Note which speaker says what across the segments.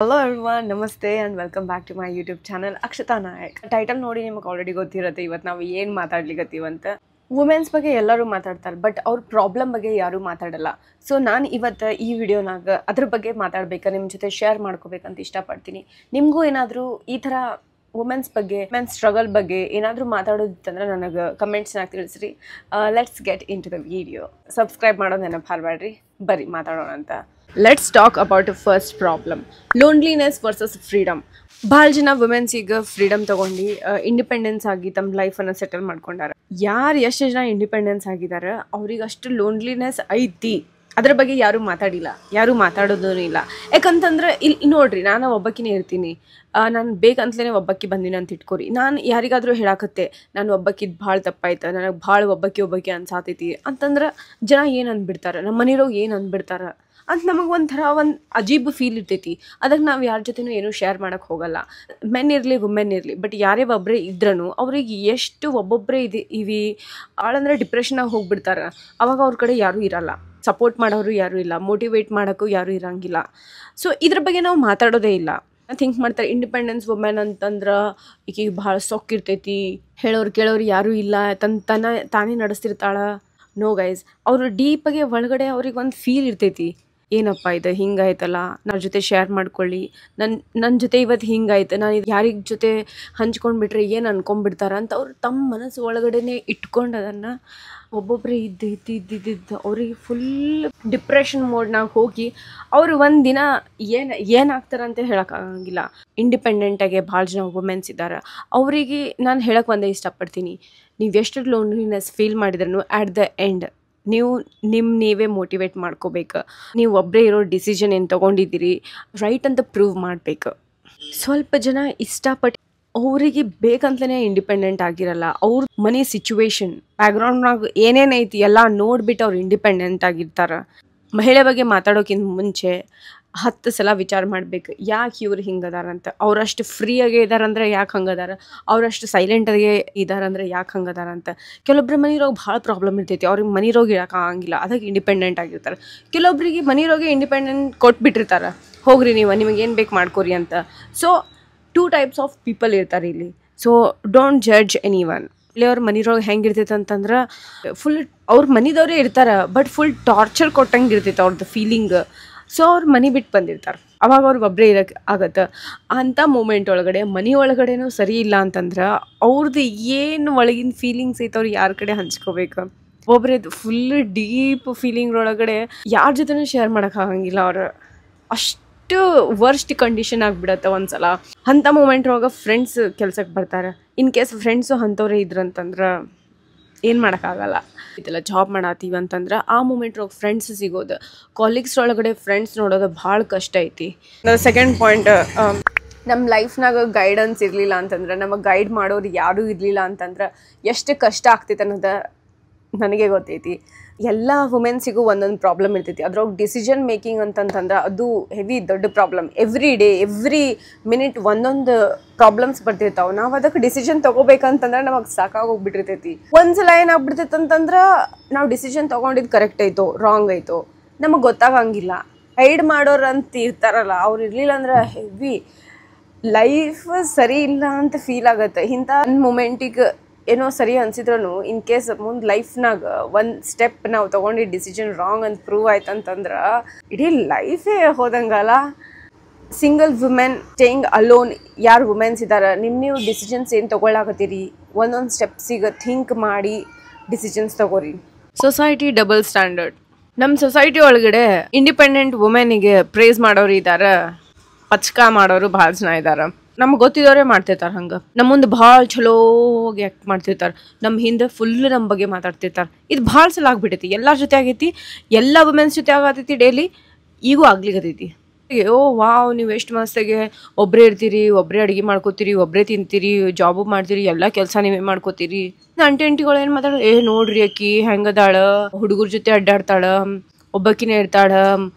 Speaker 1: Hello everyone, Namaste and welcome back to my YouTube channel Akshata Nayak. Title ನೋಡಿ ನಿಮಗೆ already ಗೊತ್ತಿರುತ್ತೆ ಇವತ್ತು ನಾವು ಏನು ಮಾತಾಡ್ಲಿಕತ್ತೀವಂತ. ವುಮೆನ್ಸ್ ಬಗ್ಗೆ ಎಲ್ಲರೂ ಮಾತಾಡ್ತಾರೆ ಬಟ್ ಅವ್ರ ಪ್ರಾಬ್ಲಮ್ ಬಗ್ಗೆ ಯಾರೂ ಮಾತಾಡಲ್ಲ. ಸೊ ನಾನು ಇವತ್ತು ಈ ವಿಡಿಯೋನಾಗ ಅದ್ರ ಬಗ್ಗೆ ಮಾತಾಡಬೇಕು, ನಿಮ್ಮ ಜೊತೆ ಶೇರ್ ಮಾಡ್ಕೋಬೇಕಂತ ಇಷ್ಟಪಡ್ತೀನಿ. ನಿಮಗೂ ಏನಾದರೂ ಈ ಥರ ವುಮೆನ್ಸ್ ಬಗ್ಗೆ ವುಮೆನ್ಸ್ ಸ್ಟ್ರಗಲ್ ಬಗ್ಗೆ ಏನಾದರೂ ಮಾತಾಡೋದಿತ್ತಂದ್ರೆ ನನಗೆ ಕಮೆಂಟ್ಸ್ನಾಗ ತಿಳಿಸ್ರಿ. Let's get into the video. Subscribe ಮಾಡೋದು ನೆನಪು ಹಾರಬೇಡ್ರಿ. ಬರ್ರಿ ಮಾತಾಡೋಣ ಅಂತ. Let's talk about first problem, loneliness versus freedom. ಭಾಳ ಜನ ವುಮೆನ್ಸ್ ಈಗ ಫ್ರೀಡಮ್ ತೊಗೊಂಡು ಇಂಡಿಪೆಂಡೆನ್ಸ್ ಆಗಿ ತಮ್ಮ ಲೈಫನ್ನು ಸೆಟಲ್ ಮಾಡ್ಕೊಂಡಾರ. ಎಷ್ಟು ಜನ ಇಂಡಿಪೆಂಡೆನ್ಸ್ ಆಗಿದ್ದಾರೆ ಅವ್ರಿಗೆ ಅಷ್ಟು ಲೋನ್ಲಿನೆಸ್ ಐತಿ, ಅದ್ರ ಬಗ್ಗೆ ಯಾರೂ ಮಾತಾಡಿಲ್ಲ, ಯಾರೂ ಮಾತಾಡೋದೂ ಇಲ್ಲ. ಯಾಕಂತಂದ್ರೆ ಇಲ್ಲಿ ನೋಡ್ರಿ, ನಾನು ಒಬ್ಬಕ್ಕಿನೇ ಇರ್ತೀನಿ, ನಾನು ಬೇಕಂತಲೇ ಒಬ್ಬಕ್ಕಿ ಬಂದಿನಿ ಅಂತ ಇಟ್ಕೋರಿ. ನಾನು ಯಾರಿಗಾದರೂ ಹೇಳಾಕತ್ತೆ ನಾನು ಒಬ್ಬಕ್ಕಿದ್ದು ಭಾಳ ತಪ್ಪಾಯ್ತು, ನನಗೆ ಭಾಳ ಒಬ್ಬಕ್ಕಿ ಅನ್ಸಾತೈತಿ ಅಂತಂದ್ರೆ ಜನ ಏನು ಅಂದ್ಬಿಡ್ತಾರೆ, ನಮ್ಮ ಮನೆಯವ್ರು ಏನು ಅಂದ್ಬಿಡ್ತಾರೆ ಅಂತ ನಮಗೆ ಒಂಥರ ಒಂದು ಅಜೀಬ್ ಫೀಲ್ ಇರ್ತೈತಿ. ಅದಕ್ಕೆ ನಾವು ಯಾರ ಜೊತೆನೂ ಏನೂ ಶೇರ್ ಮಾಡೋಕ್ಕೆ ಹೋಗಲ್ಲ. ಮೆನ್ ಇರಲಿ ವುಮೆನ್ ಇರಲಿ, ಬಟ್ ಯಾರೇ ಒಬ್ಬರೇ ಇದ್ರೂ ಅವ್ರಿಗೆ ಎಷ್ಟು ಒಬ್ಬೊಬ್ಬರೇ ಇವಿ ಆಳಂದ್ರೆ ಡಿಪ್ರೆಷನಾಗಿ ಹೋಗ್ಬಿಡ್ತಾರೆ. ಅವಾಗ ಅವ್ರ ಕಡೆ ಯಾರೂ ಇರಲ್ಲ, ಸಪೋರ್ಟ್ ಮಾಡೋರು ಯಾರೂ ಇಲ್ಲ, ಮೋಟಿವೇಟ್ ಮಾಡೋಕ್ಕೂ ಯಾರೂ ಇರೋಂಗಿಲ್ಲ. ಸೊ ಇದ್ರ ಬಗ್ಗೆ ನಾವು ಮಾತಾಡೋದೇ ಇಲ್ಲ. ಥಿಂಕ್ ಮಾಡ್ತಾರೆ ಇಂಡಿಪೆಂಡೆನ್ಸ್ ವುಮೆನ್ ಅಂತಂದ್ರೆ ಈಗೀಗ ಭಾಳ ಸೊಕ್ಕಿರ್ತೈತಿ, ಹೇಳೋರು ಕೇಳೋರು ಯಾರೂ ಇಲ್ಲ, ತಾನೇ ನಡೆಸ್ತಿರ್ತಾಳೆ. ನೋ ಗೈಸ್, ಅವರು ಡೀಪಾಗೆ ಒಳಗಡೆ ಅವ್ರಿಗೆ ಒಂದು ಫೀಲ್ ಇರ್ತೈತಿ, ಏನಪ್ಪ ಇದು ಹಿಂಗಾಯ್ತಲ್ಲ, ನನ್ನ ಜೊತೆ ಶೇರ್ ಮಾಡ್ಕೊಳ್ಳಿ, ನನ್ನ ಜೊತೆ ಇವತ್ತು ಹಿಂಗಾಯ್ತು, ನಾನು ಯಾರಿಗೆ ಜೊತೆ ಹಂಚ್ಕೊಂಡ್ಬಿಟ್ರೆ ಏನು ಅನ್ಕೊಂಡ್ಬಿಡ್ತಾರ ಅಂತ ಅವ್ರು ತಮ್ಮ ಮನಸ್ಸು ಒಳಗಡೆನೆ ಇಟ್ಕೊಂಡು ಅದನ್ನು ಒಬ್ಬೊಬ್ಬರೇ ಇದ್ದು ಅವ್ರಿಗೆ ಫುಲ್ ಡಿಪ್ರೆಷನ್ ಮೋಡ್ನಾಗ ಹೋಗಿ ಅವರು ಒಂದು ದಿನ ಏನಾಗ್ತಾರಂತ ಹೇಳೋಕ್ಕಾಗಂಗಿಲ್ಲ. ಇಂಡಿಪೆಂಡೆಂಟಾಗೆ ಭಾಳ ಜನ ವುಮೆನ್ಸ್ ಇದ್ದಾರೆ. ಅವರಿಗೆ ನಾನು ಹೇಳಕ್ಕೆ ಒಂದೇ ಇಷ್ಟಪಡ್ತೀನಿ, ನೀವು ಎಷ್ಟು ಲೋನ್ಲಿನೆಸ್ ಫೀಲ್ ಮಾಡಿದ್ರೂ ಆ್ಯಟ್ ದ ಎಂಡ್ ನೀವು ನೀವೇ ಮೋಟಿವೇಟ್ ಮಾಡ್ಕೋಬೇಕು. ನೀವು ಒಬ್ಬರೇ ಇರೋ ಡಿಸಿಷನ್ ಏನು ತೊಗೊಂಡಿದ್ದೀರಿ ರೈಟ್ ಅಂತ ಪ್ರೂವ್ ಮಾಡಬೇಕು. ಸ್ವಲ್ಪ ಜನ ಇಷ್ಟಪಟ್ಟು ಅವರಿಗೆ ಬೇಕಂತಲೇ ಇಂಡಿಪೆಂಡೆಂಟ್ ಆಗಿರಲ್ಲ. ಅವ್ರ ಮನೆ ಸಿಚುವೇಶನ್ ಬ್ಯಾಕ್ಗ್ರೌಂಡ್ನಾಗ ಏನೇನೈತಿ ಎಲ್ಲ ನೋಡಿಬಿಟ್ಟು ಅವ್ರು ಇಂಡಿಪೆಂಡೆಂಟ್ ಆಗಿರ್ತಾರೆ. ಮಹಿಳೆ ಬಗ್ಗೆ ಮಾತಾಡೋಕ್ಕಿಂತ ಮುಂಚೆ 10 ಸಲ ವಿಚಾರ ಮಾಡಬೇಕು, ಯಾಕೆ ಇವ್ರು ಹಿಂಗದಾರಂತ. ಅವರಷ್ಟು ಫ್ರೀಯಾಗೇ ಇದ್ದಾರಂದ್ರೆ ಯಾಕೆ ಹಂಗದಾರ, ಅವರಷ್ಟು ಸೈಲೆಂಟಾಗೆ ಇದ್ದಾರಂದ್ರೆ ಯಾಕೆ ಹಂಗದಾರಂತ. ಕೆಲವೊಬ್ಬರು ಮನೆ ರೋಗ ಭಾಳ ಪ್ರಾಬ್ಲಮ್ ಇರ್ತೈತಿ, ಅವ್ರಿಗೆ ಮನೆ ರೋಗ ಇರೋಕ್ಕಾಗಂಗಿಲ್ಲ, ಅದಕ್ಕೆ ಇಂಡಿಪೆಂಡೆಂಟ್ ಆಗಿರ್ತಾರೆ. ಕೆಲವೊಬ್ಬರಿಗೆ ಮನೆ ರೋಗ ಇಂಡಿಪೆಂಡೆಂಟ್ ಕೊಟ್ಬಿಟ್ಟಿರ್ತಾರೆ, ಹೋಗ್ರಿ ನಿಮಗೇನು ಬೇಕು ಮಾಡ್ಕೋರಿ ಅಂತ. ಸೊ 2 ಟೈಪ್ಸ್ ಆಫ್ ಪೀಪಲ್ ಇರ್ತಾರೆ ಇಲ್ಲಿ. So don't judge any one. ಇಲ್ಲಿ ಅವ್ರ ಮನೆಯೊಳಗೆ ಹೆಂಗಿರ್ತೈತೆ ಅಂತಂದ್ರೆ ಫುಲ್ ಅವ್ರ ಮನೆದವರೇ ಇರ್ತಾರೆ, ಬಟ್ ಫುಲ್ ಟಾರ್ಚರ್ ಕೊಟ್ಟಂಗೆ ಇರ್ತೈತೆ ಅವ್ರದ್ದು ಫೀಲಿಂಗ್. ಸೊ ಅವ್ರು ಮನೆ ಬಿಟ್ಟು ಬಂದಿರ್ತಾರೆ, ಅವಾಗ ಅವ್ರಿಗೆ ಒಬ್ಬರೇ ಇರೋಕ್ಕೆ ಆಗತ್ತೆ. ಅಂಥ ಮೂಮೆಂಟ್ ಒಳಗಡೆ ಮನೆ ಒಳಗಡೆನೂ ಸರಿ ಇಲ್ಲ ಅಂತಂದ್ರೆ ಅವ್ರದ್ದು ಏನು ಒಳಗಿನ ಫೀಲಿಂಗ್ಸ್ ಐತೆ ಅವ್ರು ಯಾರ ಕಡೆ ಹಂಚ್ಕೋಬೇಕು. ಒಬ್ಬರದ್ದು ಫುಲ್ ಡೀಪ್ ಫೀಲಿಂಗ್ ಒಳಗಡೆ ಯಾರ ಜೊತೆನೂ ಶೇರ್ ಮಾಡೋಕ್ಕಾಗಂಗಿಲ್ಲ. ಅವ್ರು ಅಷ್ಟು ವರ್ಸ್ಟ್ ಕಂಡೀಷನ್ ಆಗಿಬಿಡತ್ತೆ ಒಂದ್ಸಲ. ಅಂಥ ಮೂಮೆಂಟ್ ಒಳಗೆ ಫ್ರೆಂಡ್ಸ್ ಕೆಲ್ಸಕ್ಕೆ ಬರ್ತಾರೆ. ಇನ್ ಕೇಸ್ ಫ್ರೆಂಡ್ಸು ಅಂಥವ್ರೇ ಇದ್ರಂತಂದ್ರೆ ಏನು ಮಾಡೋಕ್ಕಾಗಲ್ಲ. ಇದೆಲ್ಲ ಜಾಬ್ ಮಾಡತ್ತೀವಿ ಅಂತಂದ್ರೆ ಆ ಮೂಮೆಂಟ್ ಒಳಗೆ ಫ್ರೆಂಡ್ಸ್ ಸಿಗೋದು, ಕಾಲೀಗ್ಸ್ ಒಳಗಡೆ ಫ್ರೆಂಡ್ಸ್ ನೋಡೋದು ಭಾಳ ಕಷ್ಟ ಐತಿ. ಸೆಕೆಂಡ್ ಪಾಯಿಂಟ್, ನಮ್ಮ ಲೈಫ್ನಾಗ ಗೈಡೆನ್ಸ್ ಇರಲಿಲ್ಲ ಅಂತಂದ್ರೆ, ನಮಗೆ ಗೈಡ್ ಮಾಡೋರು ಯಾರೂ ಇರಲಿಲ್ಲ ಅಂತಂದ್ರೆ ಎಷ್ಟು ಕಷ್ಟ ಆಗ್ತೈತೆ ಅನ್ನೋದು ನನಗೆ ಗೊತ್ತೈತಿ. ಎಲ್ಲ ವುಮೆನ್ಸಿಗೂ ಒಂದೊಂದು ಪ್ರಾಬ್ಲಮ್ ಇರ್ತೈತಿ. ಅದ್ರೊಳಗೆ ಡಿಸಿಷನ್ ಮೇಕಿಂಗ್ ಅಂತಂತಂದ್ರೆ ಅದು ಹೆವಿ ದೊಡ್ಡ problem. Every day every minute ಒಂದೊಂದು ಪ್ರಾಬ್ಲಮ್ಸ್ ಬರ್ತಿರ್ತಾವೆ. ನಾವು ಅದಕ್ಕೆ ಡಿಸಿಷನ್ ತೊಗೋಬೇಕಂತಂದ್ರೆ ನಮಗೆ ಸಾಕಾಗೋಗ್ಬಿಟ್ಟಿರ್ತೈತಿ. ಒಂದ್ಸಲ ಏನಾಗ್ಬಿಡ್ತೈತೆ ಅಂತಂದ್ರೆ ನಾವು ಡಿಸಿಷನ್ ತೊಗೊಂಡಿದ್ದು ಕರೆಕ್ಟ್ ಐತೋ ರಾಂಗ್ ಐತೋ ನಮಗೆ ಗೊತ್ತಾಗಂಗಿಲ್ಲ. ಗೈಡ್ ಮಾಡೋರು ಅಂತ ಇರ್ತಾರಲ್ಲ, ಅವ್ರು ಇರಲಿಲ್ಲ ಅಂದ್ರೆ ಹೆವಿ ಲೈಫ್ ಸರಿ ಇಲ್ಲ ಅಂತ ಫೀಲ್ ಆಗುತ್ತೆ. ಇಂಥ ಮೂಮೆಂಟಿಗೆ ಏನೋ ಸರಿ ಅನ್ಸಿದ್ರೂ ಇನ್ ಕೇಸ್ ಮುಂದೆ ಲೈಫ್ನಾಗ ಒಂದು ಸ್ಟೆಪ್ ನಾವು ತೊಗೊಂಡಿದ್ದು ಡಿಸಿಷನ್ ರಾಂಗ್ ಅಂತ ಪ್ರೂವ್ ಆಯ್ತು ಅಂತಂದ್ರೆ ಇಡೀ ಲೈಫೇ ಹೋದಂಗಲ್ಲ. ಸಿಂಗಲ್ ವುಮೆನ್ ಸ್ಟೇಯಿಂಗ್ ಅಲೋನ್ ಯಾರು ವುಮೆನ್ಸ್ ಇದ್ದಾರೆ, ನೀವು ಡಿಸಿಷನ್ಸ್ ಏನು ತೊಗೊಳಕತ್ತೀರಿ ಒಂದೊಂದು ಸ್ಟೆಪ್ಸಿಗೆ ಥಿಂಕ್ ಮಾಡಿ ಡಿಸಿಷನ್ಸ್ ತೊಗೋರಿ. Society double standard. ನಮ್ಮ ಸೊಸೈಟಿ ಒಳಗಡೆ ಇಂಡಿಪೆಂಡೆಂಟ್ ವುಮೆನಿಗೆ ಪ್ರೇಸ್ ಮಾಡೋರು ಇದ್ದಾರೆ, ಪಚ್ಕ ಮಾಡೋರು ಭಾಳ ಜನ ಇದ್ದಾರೆ. ನಮ್ಗೆ ಗೊತ್ತಿದ್ದವರೇ ಮಾಡ್ತಿರ್ತಾರೆ ಹಂಗೆ. ನಮ್ಮ ಮುಂದೆ ಭಾಳ ಚಲೋಗಿ ಆ್ಯಕ್ಟ್ ಮಾಡ್ತಿರ್ತಾರೆ, ನಮ್ಮ ಹಿಂದೆ ಫುಲ್ ನಮ್ಮ ಬಗ್ಗೆ ಮಾತಾಡ್ತಿರ್ತಾರೆ. ಇದು ಭಾಳ ಸಲ ಆಗ್ಬಿಟ್ಟೈತಿ, ಎಲ್ಲರ ಜೊತೆ ಆಗೈತಿ, ಎಲ್ಲ ವುಮೆನ್ಸ್ ಜೊತೆ ಆಗತೈತಿ, ಡೈಲಿ ಈಗೂ ಆಗ್ಲಿಕ್ಕತ್ತೈತಿ. ಓ ವಾವ್, ನೀವು ಎಷ್ಟು ಮಸ್ತಾಗೆ ಒಬ್ಬರೇ ಇರ್ತೀರಿ, ಒಬ್ಬರೇ ಅಡುಗೆ ಮಾಡ್ಕೋತೀರಿ, ಒಬ್ಬರೇ ತಿಂತೀರಿ, ಜಾಬು ಮಾಡ್ತೀರಿ, ಎಲ್ಲ ಕೆಲಸ ನೀವೇ ಮಾಡ್ಕೋತೀರಿ. ಅಂಟಿಗಳು ಏನು ಮಾತಾಡೋ, ನೋಡ್ರಿ ಅಕ್ಕಿ ಹೆಂಗದಾಳ, ಹುಡುಗರ ಜೊತೆ ಅಡ್ಡಾಡ್ತಾಳ, ಒಬ್ಬಕ್ಕಿನೇ ಇರ್ತಾಳ,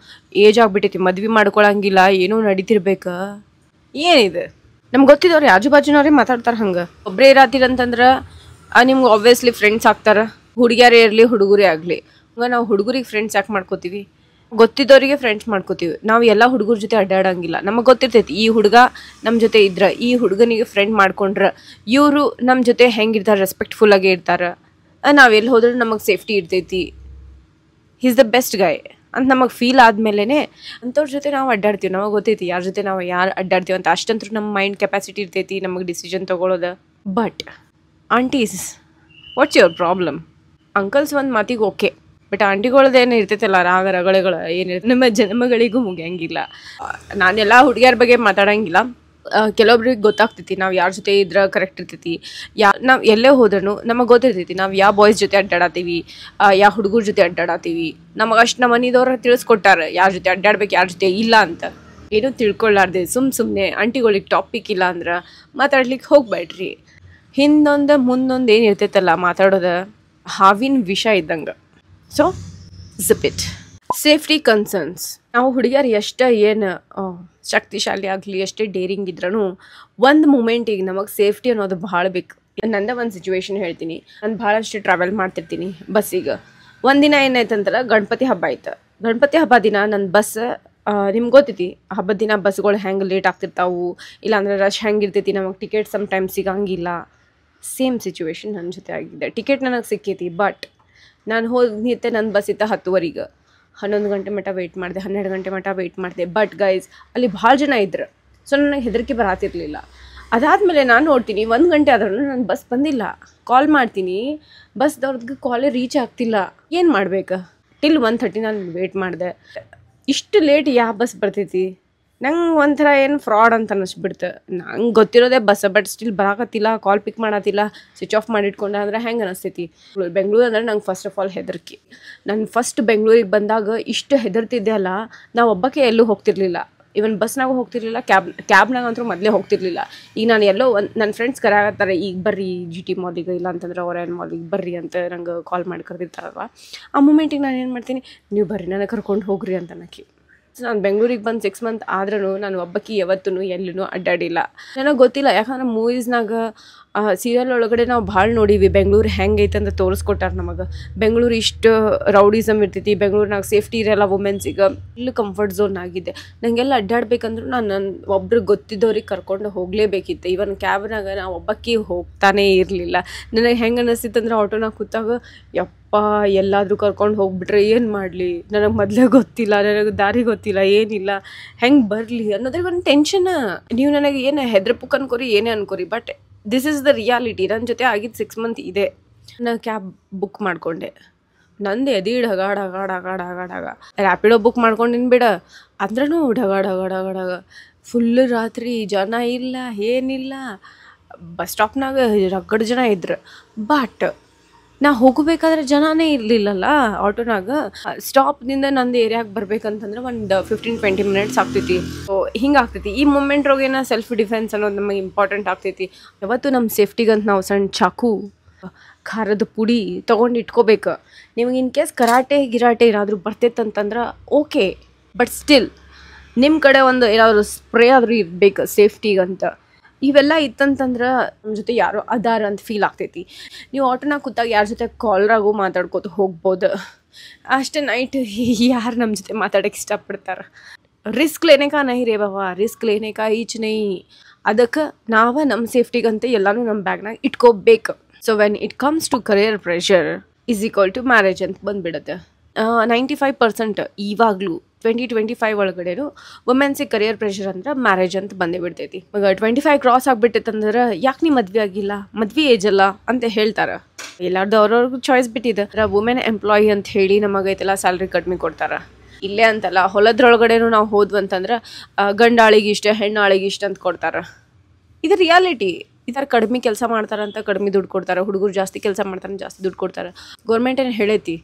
Speaker 1: ಏಜ್ ಆಗ್ಬಿಟ್ಟೈತಿ, ಮದ್ವೆ ಮಾಡ್ಕೊಳಂಗಿಲ್ಲ, ಏನೋ ನಡೀತಿರ್ಬೇಕು. ಏನಿದೆ ನಮ್ಗೆ ಗೊತ್ತಿದ್ದವ್ರಿ ಆಜು ಬಾಜುನವ್ರೇ ಮಾತಾಡ್ತಾರೆ ಹಂಗೆ. ಒಬ್ಬರೇ ಇರತ್ತೀರಂತಂದ್ರೆ ನಿಮ್ಗೆ ಆಬ್ವಿಯಸ್ಲಿ ಫ್ರೆಂಡ್ಸ್ ಆಗ್ತಾರೆ, ಹುಡುಗಿಯರೇ ಇರಲಿ ಹುಡುಗರೇ ಆಗಲಿ. ಹಂಗೆ ನಾವು ಹುಡುಗರಿಗೆ ಫ್ರೆಂಡ್ಸ್ ಯಾಕೆ ಮಾಡ್ಕೋತೀವಿ, ಗೊತ್ತಿದ್ದವರಿಗೆ ಫ್ರೆಂಡ್ಸ್ ಮಾಡ್ಕೋತೀವಿ. ನಾವು ಎಲ್ಲ ಹುಡುಗರ ಜೊತೆ ಅಡ್ಡಾಡಂಗಿಲ್ಲ. ನಮಗೆ ಗೊತ್ತಿರ್ತೈತಿ ಈ ಹುಡುಗ ನಮ್ಮ ಜೊತೆ ಇದ್ರೆ, ಈ ಹುಡುಗನಿಗೆ ಫ್ರೆಂಡ್ ಮಾಡ್ಕೊಂಡ್ರೆ ಇವರು ನಮ್ಮ ಜೊತೆ ಹೆಂಗಿರ್ತಾರೆ, ರೆಸ್ಪೆಕ್ಟ್ಫುಲ್ಲಾಗಿ ಇರ್ತಾರೆ, ನಾವು ಎಲ್ಲಿ ಹೋದ್ರೆ ನಮಗೆ ಸೇಫ್ಟಿ ಇರ್ತೈತಿ, ಈಸ್ ದ ಬೆಸ್ಟ್ ಗಾಯ್ ಅಂತ ನಮಗೆ ಫೀಲ್ ಆದಮೇಲೆ ಅಂಥವ್ರ ಜೊತೆ ನಾವು ಅಡ್ಡಾಡ್ತೀವಿ. ನಮಗೆ ಗೊತ್ತೈತಿ ಯಾರ ಜೊತೆ ನಾವು ಯಾರು ಅಡ್ಡಾಡ್ತೀವಿ ಅಂತ. ಅಷ್ಟಂತೂ ನಮ್ಮ ಮೈಂಡ್ ಕೆಪಾಸಿಟಿ ಇರ್ತೈತಿ ನಮಗೆ ಡಿಸಿಷನ್ ತೊಗೊಳೋದು. But aunties, what's your problem? Uncles ಒಂದು ಮಾತಿಗೆ ಓಕೆ, ಬಟ್ ಆಂಟಿಗಳದ್ದೇನು ಇರ್ತೈತಲ್ಲ ರಾಗ ರಗಳೆಗಳು ಏನಿರ್ತದೆ ನಮ್ಮ ಜನ್ಮಗಳಿಗೂ ಮುಗಿಯಂಗಿಲ್ಲ. ನಾನೆಲ್ಲ ಹುಡುಗಿಯರ ಬಗ್ಗೆ ಮಾತಾಡೋಂಗಿಲ್ಲ. ಕೆಲವೊಬ್ರಿಗೆ ಗೊತ್ತಾಗ್ತೈತಿ ನಾವು ಯಾರ ಜೊತೆ ಇದ್ರೆ ಕರೆಕ್ಟ್ ಇರ್ತೈತಿ. ನಾವು ಎಲ್ಲೇ ಹೋದ್ರೂ ನಮಗೆ ಗೊತ್ತಿರ್ತೈತಿ ನಾವು ಯಾವ ಬಾಯ್ಸ್ ಜೊತೆ ಅಡ್ಡಾಡತ್ತೀವಿ, ಯಾವ ಹುಡುಗರ ಜೊತೆ ಅಡ್ಡಾಡತ್ತೀವಿ. ನಮಗೆ ಅಷ್ಟು ನಮ್ಮ ಮನೆಯವ್ರು ತಿಳಿಸ್ಕೊಟ್ಟಾರೆ ಯಾರ ಜೊತೆ ಅಡ್ಡಾಡ್ಬೇಕು ಯಾರ ಜೊತೆ ಇಲ್ಲ ಅಂತ. ಏನೂ ತಿಳ್ಕೊಳ್ಳಾರ್ದೆ ಸುಮ್ಮನೆ ಆಂಟಿಗಳಿಗೆ ಟಾಪಿಕ್ ಇಲ್ಲ ಅಂದ್ರೆ ಮಾತಾಡ್ಲಿಕ್ಕೆ ಹೋಗ್ಬೇಡ್ರಿ. ಹಿಂದೊಂದು ಮುಂದೊಂದು ಏನು ಇರ್ತೈತಲ್ಲ ಮಾತಾಡೋದು ಹಾವಿನ ವಿಷ ಇದ್ದಂಗೆ. So zip it. Safety concerns. ನಾವು ಹುಡುಗಿಯರು ಎಷ್ಟೇ ಏನು ಶಕ್ತಿಶಾಲಿ ಆಗಲಿ, ಎಷ್ಟೇ ಡೇರಿಂಗ್ ಇದ್ರೂ ಒಂದು ಮೂಮೆಂಟಿಗೆ ನಮಗೆ ಸೇಫ್ಟಿ ಅನ್ನೋದು ಭಾಳ ಬೇಕು. ನಂದೇ ಒಂದು ಸಿಚುವೇಶನ್ ಹೇಳ್ತೀನಿ. ನಾನು ಭಾಳಷ್ಟು ಟ್ರಾವೆಲ್ ಮಾಡ್ತಿರ್ತೀನಿ ಬಸ್ಸಿಗೆ. ಒಂದಿನ ಏನಾಯ್ತಂದ್ರೆ ಗಣಪತಿ ಹಬ್ಬ ಆಯ್ತು. ಗಣಪತಿ ಹಬ್ಬ ದಿನ ನನ್ನ ಬಸ್, ನಿಮ್ಗೆ ಗೊತ್ತೈತಿ ಹಬ್ಬದ ದಿನ ಬಸ್ಗಳು ಹೆಂಗೆ ಲೇಟ್ ಆಗ್ತಿರ್ತಾವು, ಇಲ್ಲಾಂದ್ರೆ ರಶ್ ಹೆಂಗಿರ್ತೈತಿ, ನಮಗೆ ಟಿಕೆಟ್ ಸಮ್ಟೈಮ್ ಸಿಗಂಗಿಲ್ಲ. ಸೇಮ್ ಸಿಚುವೇಶನ್ ನನ್ನ ಜೊತೆ ಆಗಿದೆ. ಟಿಕೆಟ್ ನನಗೆ ಸಿಕ್ಕೈತಿ, ಬಟ್ ನಾನು ಹೋಗಿದ್ದೆ ನನ್ನ ಬಸ್ ಇತ್ತು 10:00. 11 ಗಂಟೆ ಮಟ್ಟ ವೆಯ್ಟ್ ಮಾಡಿದೆ, 12 ಗಂಟೆ ಮಟ್ಟ ವೆಯ್ಟ್ ಮಾಡಿದೆ. ಬಟ್ ಗೈಸ್ ಅಲ್ಲಿ ಭಾಳ ಜನ ಇದ್ರು, ಸೊ ನನಗೆ ಹೆದರಿಕೆ ಬರತ್ತಿರಲಿಲ್ಲ. ಅದಾದಮೇಲೆ ನಾನು ನೋಡ್ತೀನಿ 1 ಗಂಟೆ ಆದ್ರೂ ನನ್ನ ಬಸ್ ಬಂದಿಲ್ಲ. ಕಾಲ್ ಮಾಡ್ತೀನಿ, ಬಸ್ದವ್ರಿಗೆ ಕಾಲೇ ರೀಚ್ ಆಗ್ತಿಲ್ಲ. ಏನು ಮಾಡ್ಬೇಕು? ಟಿಲ್ 1:30 ನಾನು ವೆಯ್ಟ್ ಮಾಡಿದೆ. ಇಷ್ಟು ಲೇಟ್ ಯಾವ ಬಸ್ ಬರ್ತೈತಿ? ನಂಗೆ ಒಂಥರ ಏನು ಫ್ರಾಡ್ ಅಂತ ಅನ್ನಿಸ್ಬಿಡ್ತು. ನಂಗೆ ಗೊತ್ತಿರೋದೇ ಬಸ್, ಬಟ್ ಸ್ಟಿಲ್ ಬರಾಕತ್ತಿಲ್ಲ, ಕಾಲ್ ಪಿಕ್ ಮಾಡತ್ತಿಲ್ಲ, ಸ್ವಿಚ್ ಆಫ್ ಮಾಡಿಟ್ಕೊಂಡೆ ಅಂದ್ರೆ ಹೆಂಗೆ ಅನಿಸ್ತೈತಿ? ಬೆಂಗಳೂರು ಅಂದರೆ ನಂಗೆ ಫಸ್ಟ್ ಆಫ್ ಆಲ್ ಹೆದರಿಕೆ. ನಾನು ಫಸ್ಟ್ ಬೆಂಗಳೂರಿಗೆ ಬಂದಾಗ ಇಷ್ಟು ಹೆದರ್ತಿದ್ದೆ ಅಲ್ಲ, ನಾವು ಒಬ್ಬಕ್ಕೆ ಎಲ್ಲೂ ಹೋಗ್ತಿರ್ಲಿಲ್ಲ. ಈವನ್ ಬಸ್ನಾಗೂ ಹೋಗ್ತಿರ್ಲಿಲ್ಲ, ಕ್ಯಾಬ್ನಾಗ ಅಂತೂ ಮೊದಲೇ ಹೋಗ್ತಿರ್ಲಿಲ್ಲ. ಈಗ ನಾನು ಎಲ್ಲೋ ನನ್ನ ಫ್ರೆಂಡ್ಸ್ ಕರೆಯತ್ತಾರೆ, ಈಗ ಬರ್ರಿ GT ಮಾಲಿಗೆ, ಇಲ್ಲ ಅಂತಂದ್ರೆ ಒರಾಯನ್ ಮಾಲಿಗೆ ಬರ್ರಿ ಅಂತ ನಂಗೆ ಕಾಲ್ ಮಾಡಿ ಕರೆದಿರ್ತಾರಲ್ವ. ಆ ಮೂಮೆಂಟಿಗೆ ನಾನು ಏನು ಮಾಡ್ತೀನಿ, ನೀವು ಬರ್ರಿ ನನಗೆ ಕರ್ಕೊಂಡು ಹೋಗ್ರಿ ಅಂತ ಅನ್ನೋಕ್ಕೆ. ನಾನು ಬೆಂಗಳೂರಿಗೆ ಬಂದು 6 ಮಂತ್ ಆದ್ರೂ ನಾನು ಒಬ್ಬಕ್ಕೆ ಯಾವತ್ತೂ ಎಲ್ಲೂ ಅಡ್ಡಾಡಿಲ್ಲ. ನನಗೆ ಗೊತ್ತಿಲ್ಲ, ಯಾಕಂದ್ರೆ ಮೂವೀಸ್ನಾಗ ಸೀರಿಯಲ್ ಒಳಗಡೆ ನಾವು ಭಾಳ ನೋಡೀವಿ ಬೆಂಗಳೂರು ಹೆಂಗೈತೆ ಅಂತ ತೋರಿಸ್ಕೊಟ್ಟಾರೆ ನಮಗೆ. ಬೆಂಗಳೂರು ಇಷ್ಟು ರೌಡಿಸಮ್ ಇರ್ತೈತಿ, ಬೆಂಗಳೂರಿನಾಗ ಸೇಫ್ಟಿ ಇರಲ್ಲ ವುಮೆನ್ಸಿಗೆ, ಇಲ್ಲಿ ಕಂಫರ್ಟ್ ಝೋನ್ ಆಗಿದೆ. ನನಗೆಲ್ಲ ಅಡ್ಡಾಡ್ಬೇಕಂದ್ರೂ ನಾನು ಒಬ್ರಿಗೆ ಗೊತ್ತಿದ್ದವ್ರಿಗೆ ಕರ್ಕೊಂಡು ಹೋಗಲೇಬೇಕಿತ್ತು. ಇವನ್ ಕ್ಯಾಬ್ನಾಗ ನಾವು ಒಬ್ಬಕ್ಕೆ ಹೋಗ್ತಾನೇ ಇರಲಿಲ್ಲ. ನನಗೆ ಹೆಂಗೆ ಅನ್ನಿಸ್ತಿತ್ತು ಅಂದ್ರೆ ಆಟೋನಾಗ ಕೂತಾಗ ಯಪ್ಪ ಎಲ್ಲಾದರೂ ಕರ್ಕೊಂಡು ಹೋಗ್ಬಿಟ್ರೆ ಏನು ಮಾಡಲಿ, ನನಗೆ ಮೊದಲೇ ಗೊತ್ತಿಲ್ಲ, ನನಗೆ ದಾರಿ ಗೊತ್ತಿಲ್ಲ, ಏನಿಲ್ಲ, ಹೆಂಗೆ ಬರಲಿ ಅನ್ನೋದ್ರಿಗೆ ಒಂದು ಟೆನ್ಷನ್. ನೀವು ನನಗೆ ಏನು ಹೆದ್ರಪುಕ್ ಅನ್ಕೋರಿ, ಏನೇ ಅನ್ಕೋರಿ, but this is the reality. ನನ್ನ ಜೊತೆ ಆಗಿದ್ದು 6 ಮಂತ್ ಇದೆ. ನಾನು ಕ್ಯಾಬ್ ಬುಕ್ ಮಾಡಿಕೊಂಡೆ, ನಂದು ಎದಿ ಢಗಾಡ ಢಗಾಡ ಢಗಾಡ ಢಗಾಡಾಗ. ರ್ಯಾಪಿಡೋ ಬುಕ್ ಮಾಡ್ಕೊಂಡಿನಿ ಬಿಡ, ಅಂದ್ರೂ ಢಗಾಡ ಢಗಾಡ ಢಗಾಡಾಗ. ಫುಲ್ಲು ರಾತ್ರಿ, ಜನ ಇಲ್ಲ, ಏನಿಲ್ಲ. ಬಸ್ ಸ್ಟಾಪ್ನಾಗ ರಗಡ್ ಜನ ಇದ್ರು, ಬಟ್ ನಾ ಹೋಗಬೇಕಾದ್ರೆ ಜನನೇ ಇರಲಿಲ್ಲಲ್ಲ ಆಟೋನಾಗ. ಸ್ಟಾಪ್ನಿಂದ ನಂದು ಏರಿಯಾಗೆ ಬರ್ಬೇಕಂತಂದ್ರೆ ಒಂದು 15-20 ಮಿನಿಟ್ಸ್ ಆಗ್ತೈತಿ. ಸೊ ಹಿಂಗೆ ಆಗ್ತೈತಿ. ಈ ಮೂಮೆಂಟ್ರೊಳಗೇನ ಸೆಲ್ಫ್ ಡಿಫೆನ್ಸ್ ಅನ್ನೋದು ನಮಗೆ ಇಂಪಾರ್ಟೆಂಟ್ ಆಗ್ತೈತಿ. ಯಾವತ್ತು ನಮ್ಮ ಸೇಫ್ಟಿಗಂತ ನಾವು ಸಣ್ಣ ಚಾಕು, ಖಾರದ ಪುಡಿ ತೊಗೊಂಡು ಇಟ್ಕೋಬೇಕು. ನಿಮಗೆ ಇನ್ ಕೇಸ್ ಕರಾಟೆ ಗಿರಾಟೆ ಏನಾದರೂ ಬರ್ತೈತಂತಂದ್ರೆ ಓಕೆ, ಬಟ್ ಸ್ಟಿಲ್ ನಿಮ್ಮ ಕಡೆ ಒಂದು ಏನಾದರೂ ಸ್ಪ್ರೇ ಆದರೂ ಇರಬೇಕು ಸೇಫ್ಟಿಗಂತ. ಇವೆಲ್ಲ ಇತ್ತಂತಂದ್ರೆ ನಮ್ಮ ಜೊತೆ ಯಾರೋ ಅದಾರ ಅಂತ ಫೀಲ್ ಆಗ್ತೈತಿ. ನೀವು ಆಟೋನಾಗ ಕೂತಾಗ ಯಾರ ಜೊತೆ ಕಾಲ್ರಾಗೂ ಮಾತಾಡ್ಕೋತ ಹೋಗ್ಬೋದು. ಅಷ್ಟೇ ನೈಟ್ ಯಾರು ನಮ್ಮ ಜೊತೆ ಮಾತಾಡೋಕ್ಕೆ ಇಷ್ಟಪಡ್ತಾರೆ? ರಿಸ್ಕ್ ಲೇನೆ ಕಾ ನಹಿ ರೇ ಬಾಬಾ, ರಿಸ್ಕ್ ಲೇನೆ ಕಾ ಈಚ್ ನೈ. ಅದಕ್ಕೆ ನಾವು ನಮ್ಮ ಸೇಫ್ಟಿಗಂತ ಎಲ್ಲನೂ ನಮ್ಮ ಬ್ಯಾಗ್ನಾಗ ಇಟ್ಕೋಬೇಕು. So when it comes to career pressure is equal to marriage ಅಂತ ಬಂದುಬಿಡುತ್ತೆ. 95% ಇವಾಗಲೂ 2025 ಒಳಗಡೆನು ವುಮೆನ್ಸಿಗೆ ಕರಿಯರ್ ಪ್ರೆಷರ್ ಅಂದ್ರೆ ಮ್ಯಾರೇಜ್ ಅಂತ ಬಂದೇ ಬಿಡ್ತೈತಿ. ಈಗ 25 ಕ್ರಾಸ್ ಆಗಿಬಿಟ್ಟೈತಂದ್ರೆ ಯಾಕೆ ನೀ ಮದ್ವೆ ಆಗಿಲ್ಲ, ಮದ್ವೆ ಏಜ್ ಅಲ್ಲ ಅಂತ ಹೇಳ್ತಾರೆ. ಎಲ್ಲಾರ್ದು ಅವ್ರವ್ರಿಗೂ ಚಾಯ್ಸ್ ಬಿಟ್ಟಿದೆ. ವುಮೆನ್ ಎಂಪ್ಲಾಯಿ ಅಂತ ಹೇಳಿ ನಮಗೈತೆಲ್ಲ ಸ್ಯಾಲ್ರಿ ಕಡಿಮೆ ಕೊಡ್ತಾರೆ. ಇಲ್ಲೇ ಅಂತಲ್ಲ, ಹೊಲದ್ರೊಳಗಡೆನೂ ನಾವು ಹೋದ್ವು ಅಂತಂದ್ರೆ ಗಂಡಾಳಿಗೆ ಇಷ್ಟ, ಹೆಣ್ಣಾಳಿಗೆ ಇಷ್ಟ ಅಂತ ಕೊಡ್ತಾರೆ. ಇದು ರಿಯಾಲಿಟಿ. ಈ ಥರ ಕಡಿಮೆ ಕೆಲಸ ಮಾಡ್ತಾರಂತ ಕಡಿಮೆ ದುಡ್ಡು ಕೊಡ್ತಾರೆ, ಹುಡುಗರು ಜಾಸ್ತಿ ಕೆಲಸ ಮಾಡ್ತಾರೆ ಜಾಸ್ತಿ ದುಡ್ಡು ಕೊಡ್ತಾರೆ. ಗೌರ್ಮೆಂಟ್ ಏನು ಹೇಳೈತಿ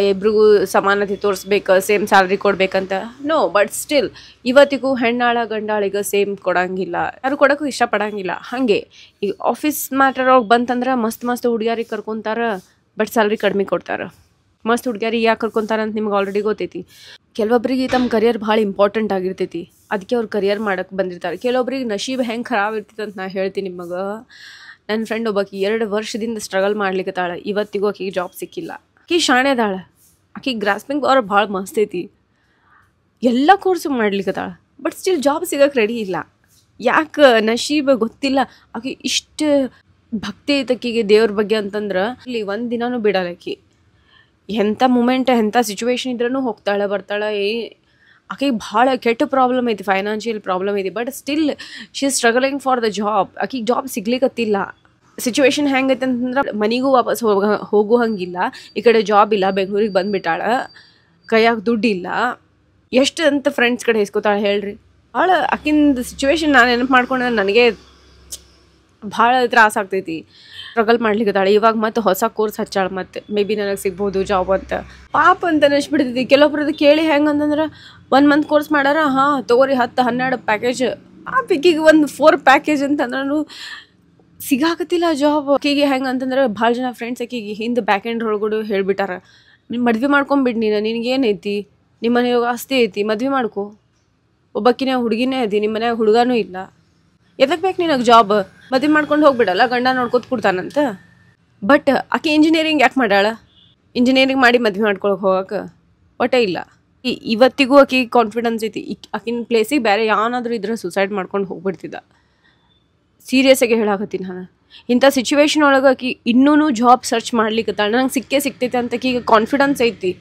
Speaker 1: ಇಬ್ರಿಗೂ ಸಮಾನತೆ ತೋರಿಸ್ಬೇಕು, ಸೇಮ್ ಸ್ಯಾಲ್ರಿ ಕೊಡ್ಬೇಕಂತ? ನೋ, ಬಟ್ ಸ್ಟಿಲ್ ಇವತ್ತಿಗೂ ಹೆಣ್ಣಾಳ ಗಂಡಾಳಿಗೆ ಸೇಮ್ ಕೊಡಂಗಿಲ್ಲ, ಯಾರು ಕೊಡೋಕ್ಕೂ ಇಷ್ಟಪಡಂಗಿಲ್ಲ. ಹಾಗೆ ಈಗ ಆಫೀಸ್ ಮ್ಯಾಟರ್ ಒಳಗೆ ಬಂತಂದ್ರೆ ಮಸ್ತ್ ಹುಡುಗಿಯರಿಗೆ ಕರ್ಕೊತಾರೆ, ಬಟ್ ಸ್ಯಾಲ್ರಿ ಕಡಿಮೆ ಕೊಡ್ತಾರೆ. ಮಸ್ತ್ ಹುಡುಗಿಯರಿಗೆ ಯಾಕೆ ಕರ್ಕೊತಾರೆ ಅಂತ ನಿಮ್ಗೆ ಆಲ್ರೆಡಿ ಗೊತ್ತೈತಿ. ಕೆಲವೊಬ್ಬರಿಗೆ ತಮ್ಮ ಕರಿಯರ್ ಭಾಳ ಇಂಪಾರ್ಟೆಂಟ್ ಆಗಿರ್ತೈತಿ, ಅದಕ್ಕೆ ಅವ್ರು ಕರಿಯರ್ ಮಾಡೋಕ್ಕೆ ಬಂದಿರ್ತಾರೆ. ಕೆಲವೊಬ್ರಿಗೆ ನಶೀಬ್ ಹೆಂಗೆ ಖರಾಬ್ ಇರ್ತೈತೆ ಅಂತ ನಾ ಹೇಳ್ತೀನಿ ನಿಮಗೆ. ನನ್ನ ಫ್ರೆಂಡ್ ಒಬ್ಬಾಕಿ 2 ವರ್ಷದಿಂದ ಸ್ಟ್ರಗಲ್ ಮಾಡ್ಲಿಕ್ಕತ್ತಾಳೆ, ಇವತ್ತಿಗೂ ಆಕಿಗೆ ಜಾಬ್ ಸಿಕ್ಕಿಲ್ಲ. ಆಕಿ ಶಾಣೆ ಅದಾಳೆ, ಆಕಿಗೆ ಗ್ರಾಸ್ಪಿಂಗ್ ಪವರ್ ಭಾಳ ಮಸ್ತ್ ಐತಿ. ಎಲ್ಲ ಕೋರ್ಸು ಮಾಡ್ಲಿಕ್ಕತ್ತಾಳ ಬಟ್ ಸ್ಟಿಲ್ ಜಾಬ್ ಸಿಗೋಕೆ ರೆಡಿ ಇಲ್ಲ. ಯಾಕೆ ನಶೀಬ್ ಗೊತ್ತಿಲ್ಲ. ಆಕೆ ಇಷ್ಟು ಭಕ್ತಿ ಐತಕ್ಕಿಗೆ ದೇವ್ರ ಬಗ್ಗೆ ಅಂತಂದ್ರೆ ಇಲ್ಲಿ ಒಂದು ದಿನಾನೂ ಬಿಡಲ್ಲಕ್ಕಿ. ಎಂಥ ಮೂಮೆಂಟ್ ಎಂಥ ಸಿಚುವೇಶನ್ ಇದ್ರೂ ಹೋಗ್ತಾಳೆ ಬರ್ತಾಳೆ. ಆಕೆಗೆ ಭಾಳ ಕೆಟ್ಟ ಪ್ರಾಬ್ಲಮ್ ಐತಿ, ಫೈನಾನ್ಷಿಯಲ್ ಪ್ರಾಬ್ಲಮ್ ಐತಿ, but still she is struggling for the job. ಆಕೆಗೆ ಜಾಬ್ ಸಿಗ್ಲಿಕ್ಕತ್ತಿಲ್ಲ. ಸಿಚುವೇಶನ್ ಹೆಂಗೈತೆ ಅಂತಂದ್ರೆ ಮನೆಗೂ ವಾಪಸ್ ಹೋಗೋ ಹಂಗಿಲ್ಲ, ಈ ಕಡೆ ಜಾಬ್ ಇಲ್ಲ, ಬೆಂಗಳೂರಿಗೆ ಬಂದುಬಿಟ್ಟಾಳ, ಕೈಯಾಗ ದುಡ್ಡಿಲ್ಲ. ಎಷ್ಟು ಅಂತ ಫ್ರೆಂಡ್ಸ್ ಕಡೆ ಇಸ್ಕೊತಾಳೆ ಹೇಳ್ರಿ. ಭಾಳ ಆಕಿಂದು ಸಿಚುವೇಶನ್ ನಾನು ನೆನಪು ಮಾಡ್ಕೊಂಡ್ರೆ ನನಗೆ ಭಾಳ ತ್ರಾಸ ಆಗ್ತೈತಿ. ಸ್ಟ್ರಗಲ್ ಮಾಡ್ಲಿಕ್ಕತ್ತಾಳೆ. ಇವಾಗ ಮತ್ತೆ ಹೊಸ ಕೋರ್ಸ್ ಹಚ್ಚಾಳ, ಮತ್ತೆ ಮೇ ಬಿ ನನಗೆ ಸಿಗ್ಬೋದು ಜಾಬ್ ಅಂತ. ಪಾಪ ಅಂತ ಅನಿಸ್ಬಿಡ್ತೈತಿ. ಕೆಲವೊಬ್ರದ್ದು ಕೇಳಿ ಹೆಂಗೆ ಅಂತಂದ್ರೆ 1 ಮಂತ್ ಕೋರ್ಸ್ ಮಾಡ್ಯಾರ, ಹಾಂ ತೊಗೋರಿ 10-12 ಪ್ಯಾಕೇಜ್. ಆ ಪಿಕ್ಕಿಗೆ ಒಂದು 4 ಪ್ಯಾಕೇಜ್ ಅಂತಂದ್ರೂ ಸಿಗಾಕತ್ತಿಲ್ಲ ಜಾಬ್. ಆಕಿಗೆ ಹೆಂಗೆ ಅಂತಂದ್ರೆ ಭಾಳ ಜನ ಫ್ರೆಂಡ್ಸ್ ಆಕಿಗೆ ಹಿಂದೆ ಬ್ಯಾಕ್ ಎಂಡ್ ಒಳಗಡೆ ಹೇಳ್ಬಿಟ್ಟಾರ, ನೀವು ಮದ್ವೆ ಮಾಡ್ಕೊಂಬಿಡ್, ನಿನಗೇನೈತಿ, ನಿಮ್ಮ ಮನೆಯಾಗ ಆಸ್ತಿ ಐತಿ, ಮದ್ವೆ ಮಾಡ್ಕೊ, ಒಬ್ಬಕ್ಕಿನ ಹುಡುಗಿನೇ ಐತಿ, ನಿಮ್ಮ ಮನ್ಯಾಗ ಹುಡುಗಾನೂ ಇಲ್ಲ, ಎದಕ್ಕೆ ಬೇಕು ನಿನಗೆ ಜಾಬ್, ಮದುವೆ ಮಾಡ್ಕೊಂಡು ಹೋಗ್ಬಿಡಲ್ಲ, ಗಂಡ ನೋಡ್ಕೊತ ಕೊಡ್ತಾನಂತ. ಬಟ್ ಆಕೆ ಇಂಜಿನಿಯರಿಂಗ್ ಯಾಕೆ ಮಾಡ್ಯಾಳ? ಇಂಜಿನಿಯರಿಂಗ್ ಮಾಡಿ ಮದುವೆ ಮಾಡ್ಕೊಳಕ್ಕೆ ಹೋಗಕ್ಕೆ ಒಟ್ಟೇ ಇಲ್ಲ. ಇವತ್ತಿಗೂ ಆಕೆ ಕಾನ್ಫಿಡೆನ್ಸ್ ಐತಿ. ಆಕಿನ ಪ್ಲೇಸಿಗೆ ಬೇರೆ ಯಾವನಾದ್ರೂ ಇದ್ರೆ ಸುಸೈಡ್ ಮಾಡ್ಕೊಂಡು ಹೋಗ್ಬಿಡ್ತಿದ್ದ. ಸೀರಿಯಸ್ಸಾಗಿ ಹೇಳಾಕತ್ತೀನಿ ನಾನು. ಇಂಥ ಸಿಚುವೇಶನ್ ಒಳಗೆ ಆಕೆ ಇನ್ನೂ ಜಾಬ್ ಸರ್ಚ್ ಮಾಡ್ಲಿಕ್ಕತ್ತಾಳೆ. ನಂಗೆ ಸಿಕ್ತೈತೆ ಅಂತ ಈಗ ಕಾನ್ಫಿಡೆನ್ಸ್ ಐತಿ,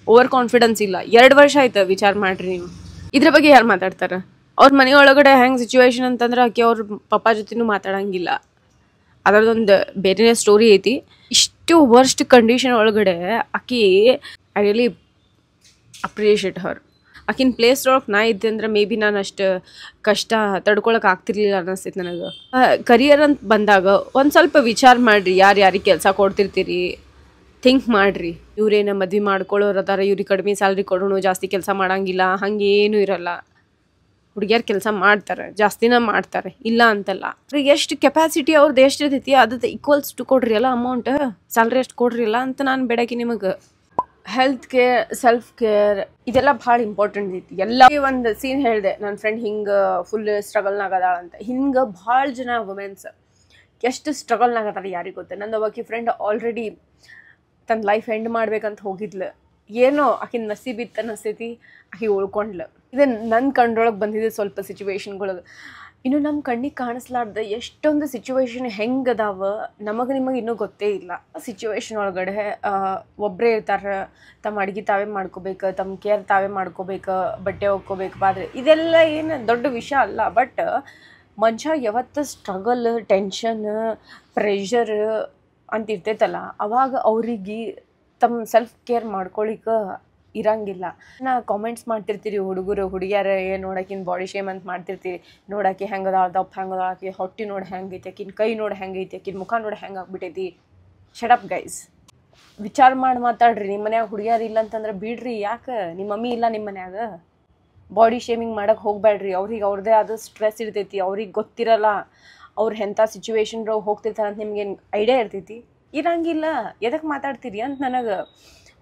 Speaker 1: ಓವರ್ ಕಾನ್ಫಿಡೆನ್ಸ್ ಇಲ್ಲ. 2 ವರ್ಷ ಆಯ್ತು, ವಿಚಾರ ಮಾಡಿರಿ ನೀವು. ಇದ್ರ ಬಗ್ಗೆ ಯಾರು ಮಾತಾಡ್ತಾರೆ? ಅವ್ರ ಮನೆ ಒಳಗಡೆ ಹೆಂಗೆ ಸಿಚುವೇಶನ್ ಅಂತಂದ್ರೆ ಆಕೆ ಅವ್ರ ಪಪ್ಪ ಜೊತೆನೂ ಮಾತಾಡೋಂಗಿಲ್ಲ. ಅದರದೊಂದು ಬೇರೆನೇ ಸ್ಟೋರಿ ಐತಿ. ಇಷ್ಟು ವರ್ಸ್ಟ್ ಕಂಡೀಷನ್ ಒಳಗಡೆ ಆಕೆ ಐ ರಿಯಲಿ ಅಪ್ರಿಷಿಯೇಟ್ ಹರ್. ಆಕಿನ ಪ್ಲೇಸ್ ಒಳಗೆ ನಾ ಇದ್ದೆ ಅಂದ್ರೆ ಮೇ ಬಿ ನಾನು ಅಷ್ಟು ಕಷ್ಟ ತಡ್ಕೊಳಕ್ಕೆ ಆಗ್ತಿರ್ಲಿಲ್ಲ ಅನ್ನಿಸ್ತೈತೆ ನನಗೆ. ಕರಿಯರ್ ಅಂತ ಬಂದಾಗ ಒಂದು ಸ್ವಲ್ಪ ವಿಚಾರ ಮಾಡಿರಿ, ಯಾರಿಗೆ ಕೆಲಸ ಕೊಡ್ತಿರ್ತೀರಿ, ಥಿಂಕ್ ಮಾಡಿರಿ. ಇವ್ರೇನ ಮದ್ವೆ ಮಾಡ್ಕೊಳ್ಳೋರು ಅದಾರ, ಇವ್ರಿಗೆ ಕಡಿಮೆ ಸ್ಯಾಲ್ರಿ ಕೊಡೋಣ, ಜಾಸ್ತಿ ಕೆಲಸ ಮಾಡೋಂಗಿಲ್ಲ, ಹಂಗೇನೂ ಇರೋಲ್ಲ. ಹುಡುಗಿಯರು ಕೆಲಸ ಮಾಡ್ತಾರೆ, ಜಾಸ್ತಿನ ಮಾಡ್ತಾರೆ, ಇಲ್ಲ ಅಂತಲ್ಲ. ಅವ್ರಿಗೆ ಎಷ್ಟು ಕೆಪಾಸಿಟಿ ಅವ್ರದ್ದು ಎಷ್ಟು ಇರ್ತೈತಿ ಅದು ಈಕ್ವಲ್ಸ್ ಟು ಕೊಡ್ರಿ ಅಲ್ಲ, ಅಮೌಂಟ್ ಸ್ಯಾಲ್ರಿ ಎಷ್ಟು ಕೊಡ್ರಿ ಅಲ್ಲ ಅಂತ ನಾನು ಬೇಡಾಕಿ ನಿಮಗೆ. ಹೆಲ್ತ್ ಕೇರ್, ಸೆಲ್ಫ್ ಕೇರ್ ಇದೆಲ್ಲ ಭಾಳ ಇಂಪಾರ್ಟೆಂಟ್ ಐತಿ. ಎಲ್ಲ ಒಂದು ಸೀನ್ ಹೇಳಿದೆ, ನನ್ನ ಫ್ರೆಂಡ್ ಹಿಂಗೆ ಫುಲ್ ಸ್ಟ್ರಗಲ್ನಾಗದಾಳ ಅಂತ. ಹಿಂಗೆ ಭಾಳ ಜನ ವುಮೆನ್ಸ್ ಎಷ್ಟು ಸ್ಟ್ರಗಲ್ನಾಗದಾರ ಯಾರಿಗೆ ಗೊತ್ತೆ. ನಂದು ಒಬ್ಬಾಕಿ ಫ್ರೆಂಡ್ ಆಲ್ರೆಡಿ ತನ್ನ ಲೈಫ್ ಎಂಡ್ ಮಾಡ್ಬೇಕಂತ ಹೋಗಿದ್ಲು. ಏನೋ ಆಕಿನ ನಸೀಬಿತ್ತು ಅನಿಸ್ತೈತಿ, ಆಕೆ ಉಳ್ಕೊಂಡ್ಲು. ಇದು ನನ್ನ ಕಂಡ್ರೊಳಗೆ ಬಂದಿದೆ ಸ್ವಲ್ಪ ಸಿಚುವೇಶನ್ಗಳಿಗೆ. ಇನ್ನು ನಮ್ಮ ಕಣ್ಣಿಗೆ ಕಾಣಿಸ್ಲಾರ್ದ ಎಷ್ಟೊಂದು ಸಿಚುವೇಶನ್ ಹೆಂಗೆ ಅದಾವ ನಿಮಗೆ ಇನ್ನೂ ಗೊತ್ತೇ ಇಲ್ಲ. ಸಿಚುವೇಶನ್ ಒಳಗಡೆ ಒಬ್ಬರೇ ಇರ್ತಾರೆ, ತಮ್ಮ ಅಡುಗೆ ತಾವೇ ಮಾಡ್ಕೋಬೇಕು, ತಮ್ಮ ಕೇರ್ ತಾವೇ ಮಾಡ್ಕೋಬೇಕು, ಬಟ್ಟೆ ಒಕ್ಕೋಬೇಕು, ಬಾದ್ರೆ ಇದೆಲ್ಲ ಏನು ದೊಡ್ಡ ವಿಷಯ ಅಲ್ಲ. ಬಟ್ ಮನುಷ್ಯ ಯಾವತ್ತು ಸ್ಟ್ರಗಲ್, ಟೆನ್ಷನ್, ಪ್ರೆಷರ್ ಅಂತ ಇರ್ತೈತಲ್ಲ, ಅವಾಗ ಅವ್ರಿಗೆ ತಮ್ಮ ಸೆಲ್ಫ್ ಕೇರ್ ಮಾಡ್ಕೊಳಿಕ್ಕೆ ಇರಂಗಿಲ್ಲ. ನಾ ಕಾಮೆಂಟ್ಸ್ ಮಾಡ್ತಿರ್ತೀರಿ, ಹುಡುಗರು ಹುಡುಗಿಯರ ನೋಡಾಕಿನ ಬಾಡಿ ಶೇಮ್ ಅಂತ ಮಾಡ್ತಿರ್ತೀರಿ. ನೋಡಾಕಿ ಹೆಂಗದಾಳ, ದಪ್ಪ ಹೆಂಗದಾಳ, ಆಕಿ ಹೊಟ್ಟೆ ನೋಡಿ ಹೆಂಗೈತಿ, ಆಕಿನ ಕೈ ನೋಡಿ ಹೆಂಗೈತಿ, ಆಕಿನ ಮುಖ ನೋಡಿ ಹೆಂಗೆ ಆಗ್ಬಿಟ್ಟೈತಿ. ಶಟಪ್ ಗೈಸ್, ವಿಚಾರ ಮಾಡಿ ಮಾತಾಡ್ರಿ. ನಿಮ್ಮ ಮನ್ಯಾಗ ಹುಡುಗಿಯರು ಇಲ್ಲ ಅಂತಂದ್ರೆ ಬಿಡ್ರಿ. ಯಾಕೆ ನಿಮ್ಮ ಮಮ್ಮಿ ಇಲ್ಲ ನಿಮ್ಮ ಮನ್ಯಾಗ? ಬಾಡಿ ಶೇಮಿಂಗ್ ಮಾಡೋಕ್ಕೆ ಹೋಗ್ಬೇಡ್ರಿ. ಅವ್ರಿಗೆ ಅವ್ರದ್ದೇ ಆದ ಸ್ಟ್ರೆಸ್ ಇರ್ತೈತಿ, ಅವ್ರಿಗೆ ಗೊತ್ತಿರಲ್ಲ ಅವ್ರು ಎಂಥ ಸಿಚುವೇಶನ್ರಾಗ ಹೋಗ್ತಿರ್ತಾರೆ ಅಂತ ನಿಮ್ಗೆ ಐಡಿಯಾ ಇರ್ತೈತಿ? ಇರಂಗಿಲ್ಲ. ಎದಕ್ಕೆ ಮಾತಾಡ್ತೀರಿ ಅಂತ ನನಗೆ.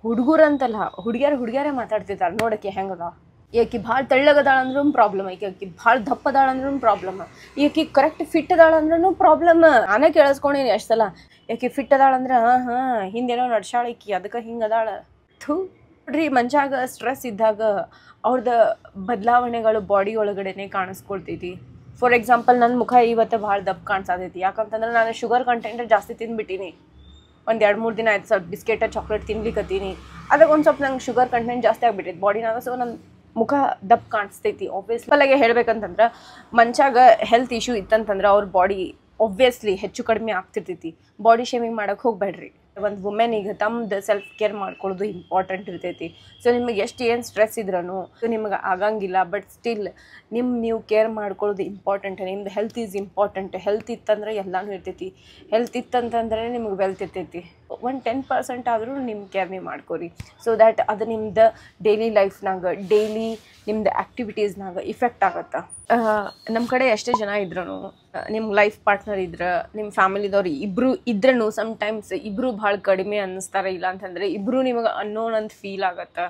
Speaker 1: ಹುಡುಗರು ಅಂತಲ್ಲ, ಹುಡುಗಿಯರೇ ಮಾತಾಡ್ತಿರ್ತಾರೆ. ನೋಡೋಕ್ಕೆ ಹೆಂಗದ, ಈಕಿ ಭಾಳ ತೆಳ್ಳಗದಾಳ ಅಂದ್ರೂ ಪ್ರಾಬ್ಲಮ್, ಆಕಿ ಭಾಳ ದಪ್ಪದಾಳ ಅಂದ್ರೂ ಪ್ರಾಬ್ಲಮ್, ಈಕಿ ಕರೆಕ್ಟ್ ಫಿಟ್ ಅದಾಳ ಅಂದ್ರೂ ಪ್ರಾಬ್ಲಮ್. ನಾನೇ ಕೇಳಿಸ್ಕೊಂಡೀನಿ ಎಷ್ಟು ಸಲ, ಯಾಕೆ ಫಿಟ್ ಅದಾಳ ಅಂದ್ರೆ ಹಿಂದೇನೋ ನಡ್ಸಾಳ ಈಕಿ ಅದಕ್ಕೆ ಹಿಂಗೆ ಅದಾಳ. ನೋಡ್ರಿ, ಮಂಚಾಗ ಸ್ಟ್ರೆಸ್ ಇದ್ದಾಗ ಅವ್ರದ್ದು ಬದಲಾವಣೆಗಳು ಬಾಡಿ ಒಳಗಡೆನೆ ಕಾಣಿಸ್ಕೊಳ್ತೈತಿ. ಫಾರ್ ಎಕ್ಸಾಂಪಲ್, ನನ್ನ ಮುಖ ಇವತ್ತು ಭಾಳ ದಪ್ಪ ಕಾಣಿಸತೈತಿ. ಯಾಕಂತಂದ್ರೆ ನಾನು ಶುಗರ್ ಕಂಟೆಂಟ್ ಜಾಸ್ತಿ ತಿಂದ್ಬಿಟ್ಟೀನಿ. ಒಂದು 2-3 ದಿನ ಆಯ್ತು ಸ್ವಲ್ಪ ಬಿಸ್ಕೆಟ ಚಾಕ್ಲೇಟ್ ತಿನ್ಲಿಕ್ಕತ್ತೀನಿ. ಅದಾಗ ಒಂದು ಸ್ವಲ್ಪ ನಂಗೆ ಶುಗರ್ ಕಂಟೆಂಟ್ ಜಾಸ್ತಿ ಆಗಿಬಿಟ್ಟೈತಿ ಬಾಡಿನಾಗ. ಸೊ ನನ್ನ ಮುಖ ದಪ್ಪ ಕಾಣಿಸ್ತೈತಿ. ಆಬ್ವಿಯಸ್ಲಿ ಹೇಳ್ಬೇಕಂತಂದ್ರೆ ಮಂಚಾಗ ಹೆಲ್ತ್ ಇಶ್ಯೂ ಇತ್ತಂತಂದ್ರೆ ಅವ್ರ ಬಾಡಿ ಆಬ್ವಿಯಸ್ಲಿ ಹೆಚ್ಚು ಕಡಿಮೆ ಆಗ್ತಿರ್ತೈತಿ. ಬಾಡಿ ಶೇಮಿಂಗ್ ಮಾಡೋಕ್ಕೆ ಹೋಗ್ಬೇಡ್ರಿ. ಒಂದು ವುಮೆನಿಗೆ ತಮ್ಮದು ಸೆಲ್ಫ್ ಕೇರ್ ಮಾಡ್ಕೊಳ್ಳೋದು ಇಂಪಾರ್ಟೆಂಟ್ ಇರ್ತೈತಿ. ಸೊ ನಿಮಗೆ ಏನು ಸ್ಟ್ರೆಸ್ ಇದ್ರೂ ನಿಮಗೆ ಆಗಂಗಿಲ್ಲ. ಬಟ್ ಸ್ಟಿಲ್ ನೀವು ಕೇರ್ ಮಾಡ್ಕೊಳ್ಳೋದು ಇಂಪಾರ್ಟೆಂಟ್. ನಿಮ್ದು ಹೆಲ್ತ್ ಈಸ್ ಇಂಪಾರ್ಟೆಂಟ್. ಹೆಲ್ತ್ ಇತ್ತಂದ್ರೆ ಎಲ್ಲನೂ ಇರ್ತೈತಿ. ಹೆಲ್ತ್ ಇತ್ತಂತಂದ್ರೆ ನಿಮ್ಗೆ ವೆಲ್ತ್ ಇರ್ತೈತಿ. ಒಂದು 10% ಆದರೂ ನಿಮ್ಮ ಕೇರ್ ನೀವು ಮಾಡ್ಕೊರಿ. ಸೊ ದ್ಯಾಟ್ ಅದು ನಿಮ್ದು ಡೈಲಿ ಲೈಫ್ನಾಗ, ಡೈಲಿ ನಿಮ್ದು ಆ್ಯಕ್ಟಿವಿಟೀಸ್ನಾಗ ಇಫೆಕ್ಟ್ ಆಗುತ್ತೆ. ನಮ್ಮ ಕಡೆ ಎಷ್ಟೇ ಜನ ಇದ್ರೂ, ನಿಮ್ಮ ಲೈಫ್ ಪಾರ್ಟ್ನರ್ ಇದ್ರೆ, ನಿಮ್ಮ ಫ್ಯಾಮಿಲಿದವ್ರು ಇಬ್ಬರು ಇದ್ರೂ ಸಮ್ಟೈಮ್ಸ್ ಇಬ್ಬರು ಭಾಳ ಕಡಿಮೆ ಅನ್ನಿಸ್ತಾರೆ. ಇಲ್ಲ ಅಂತಂದರೆ ಇಬ್ಬರು ನಿಮಗೆ ಅನ್ನೋನ್ ಅಂತ ಫೀಲ್ ಆಗತ್ತೆ.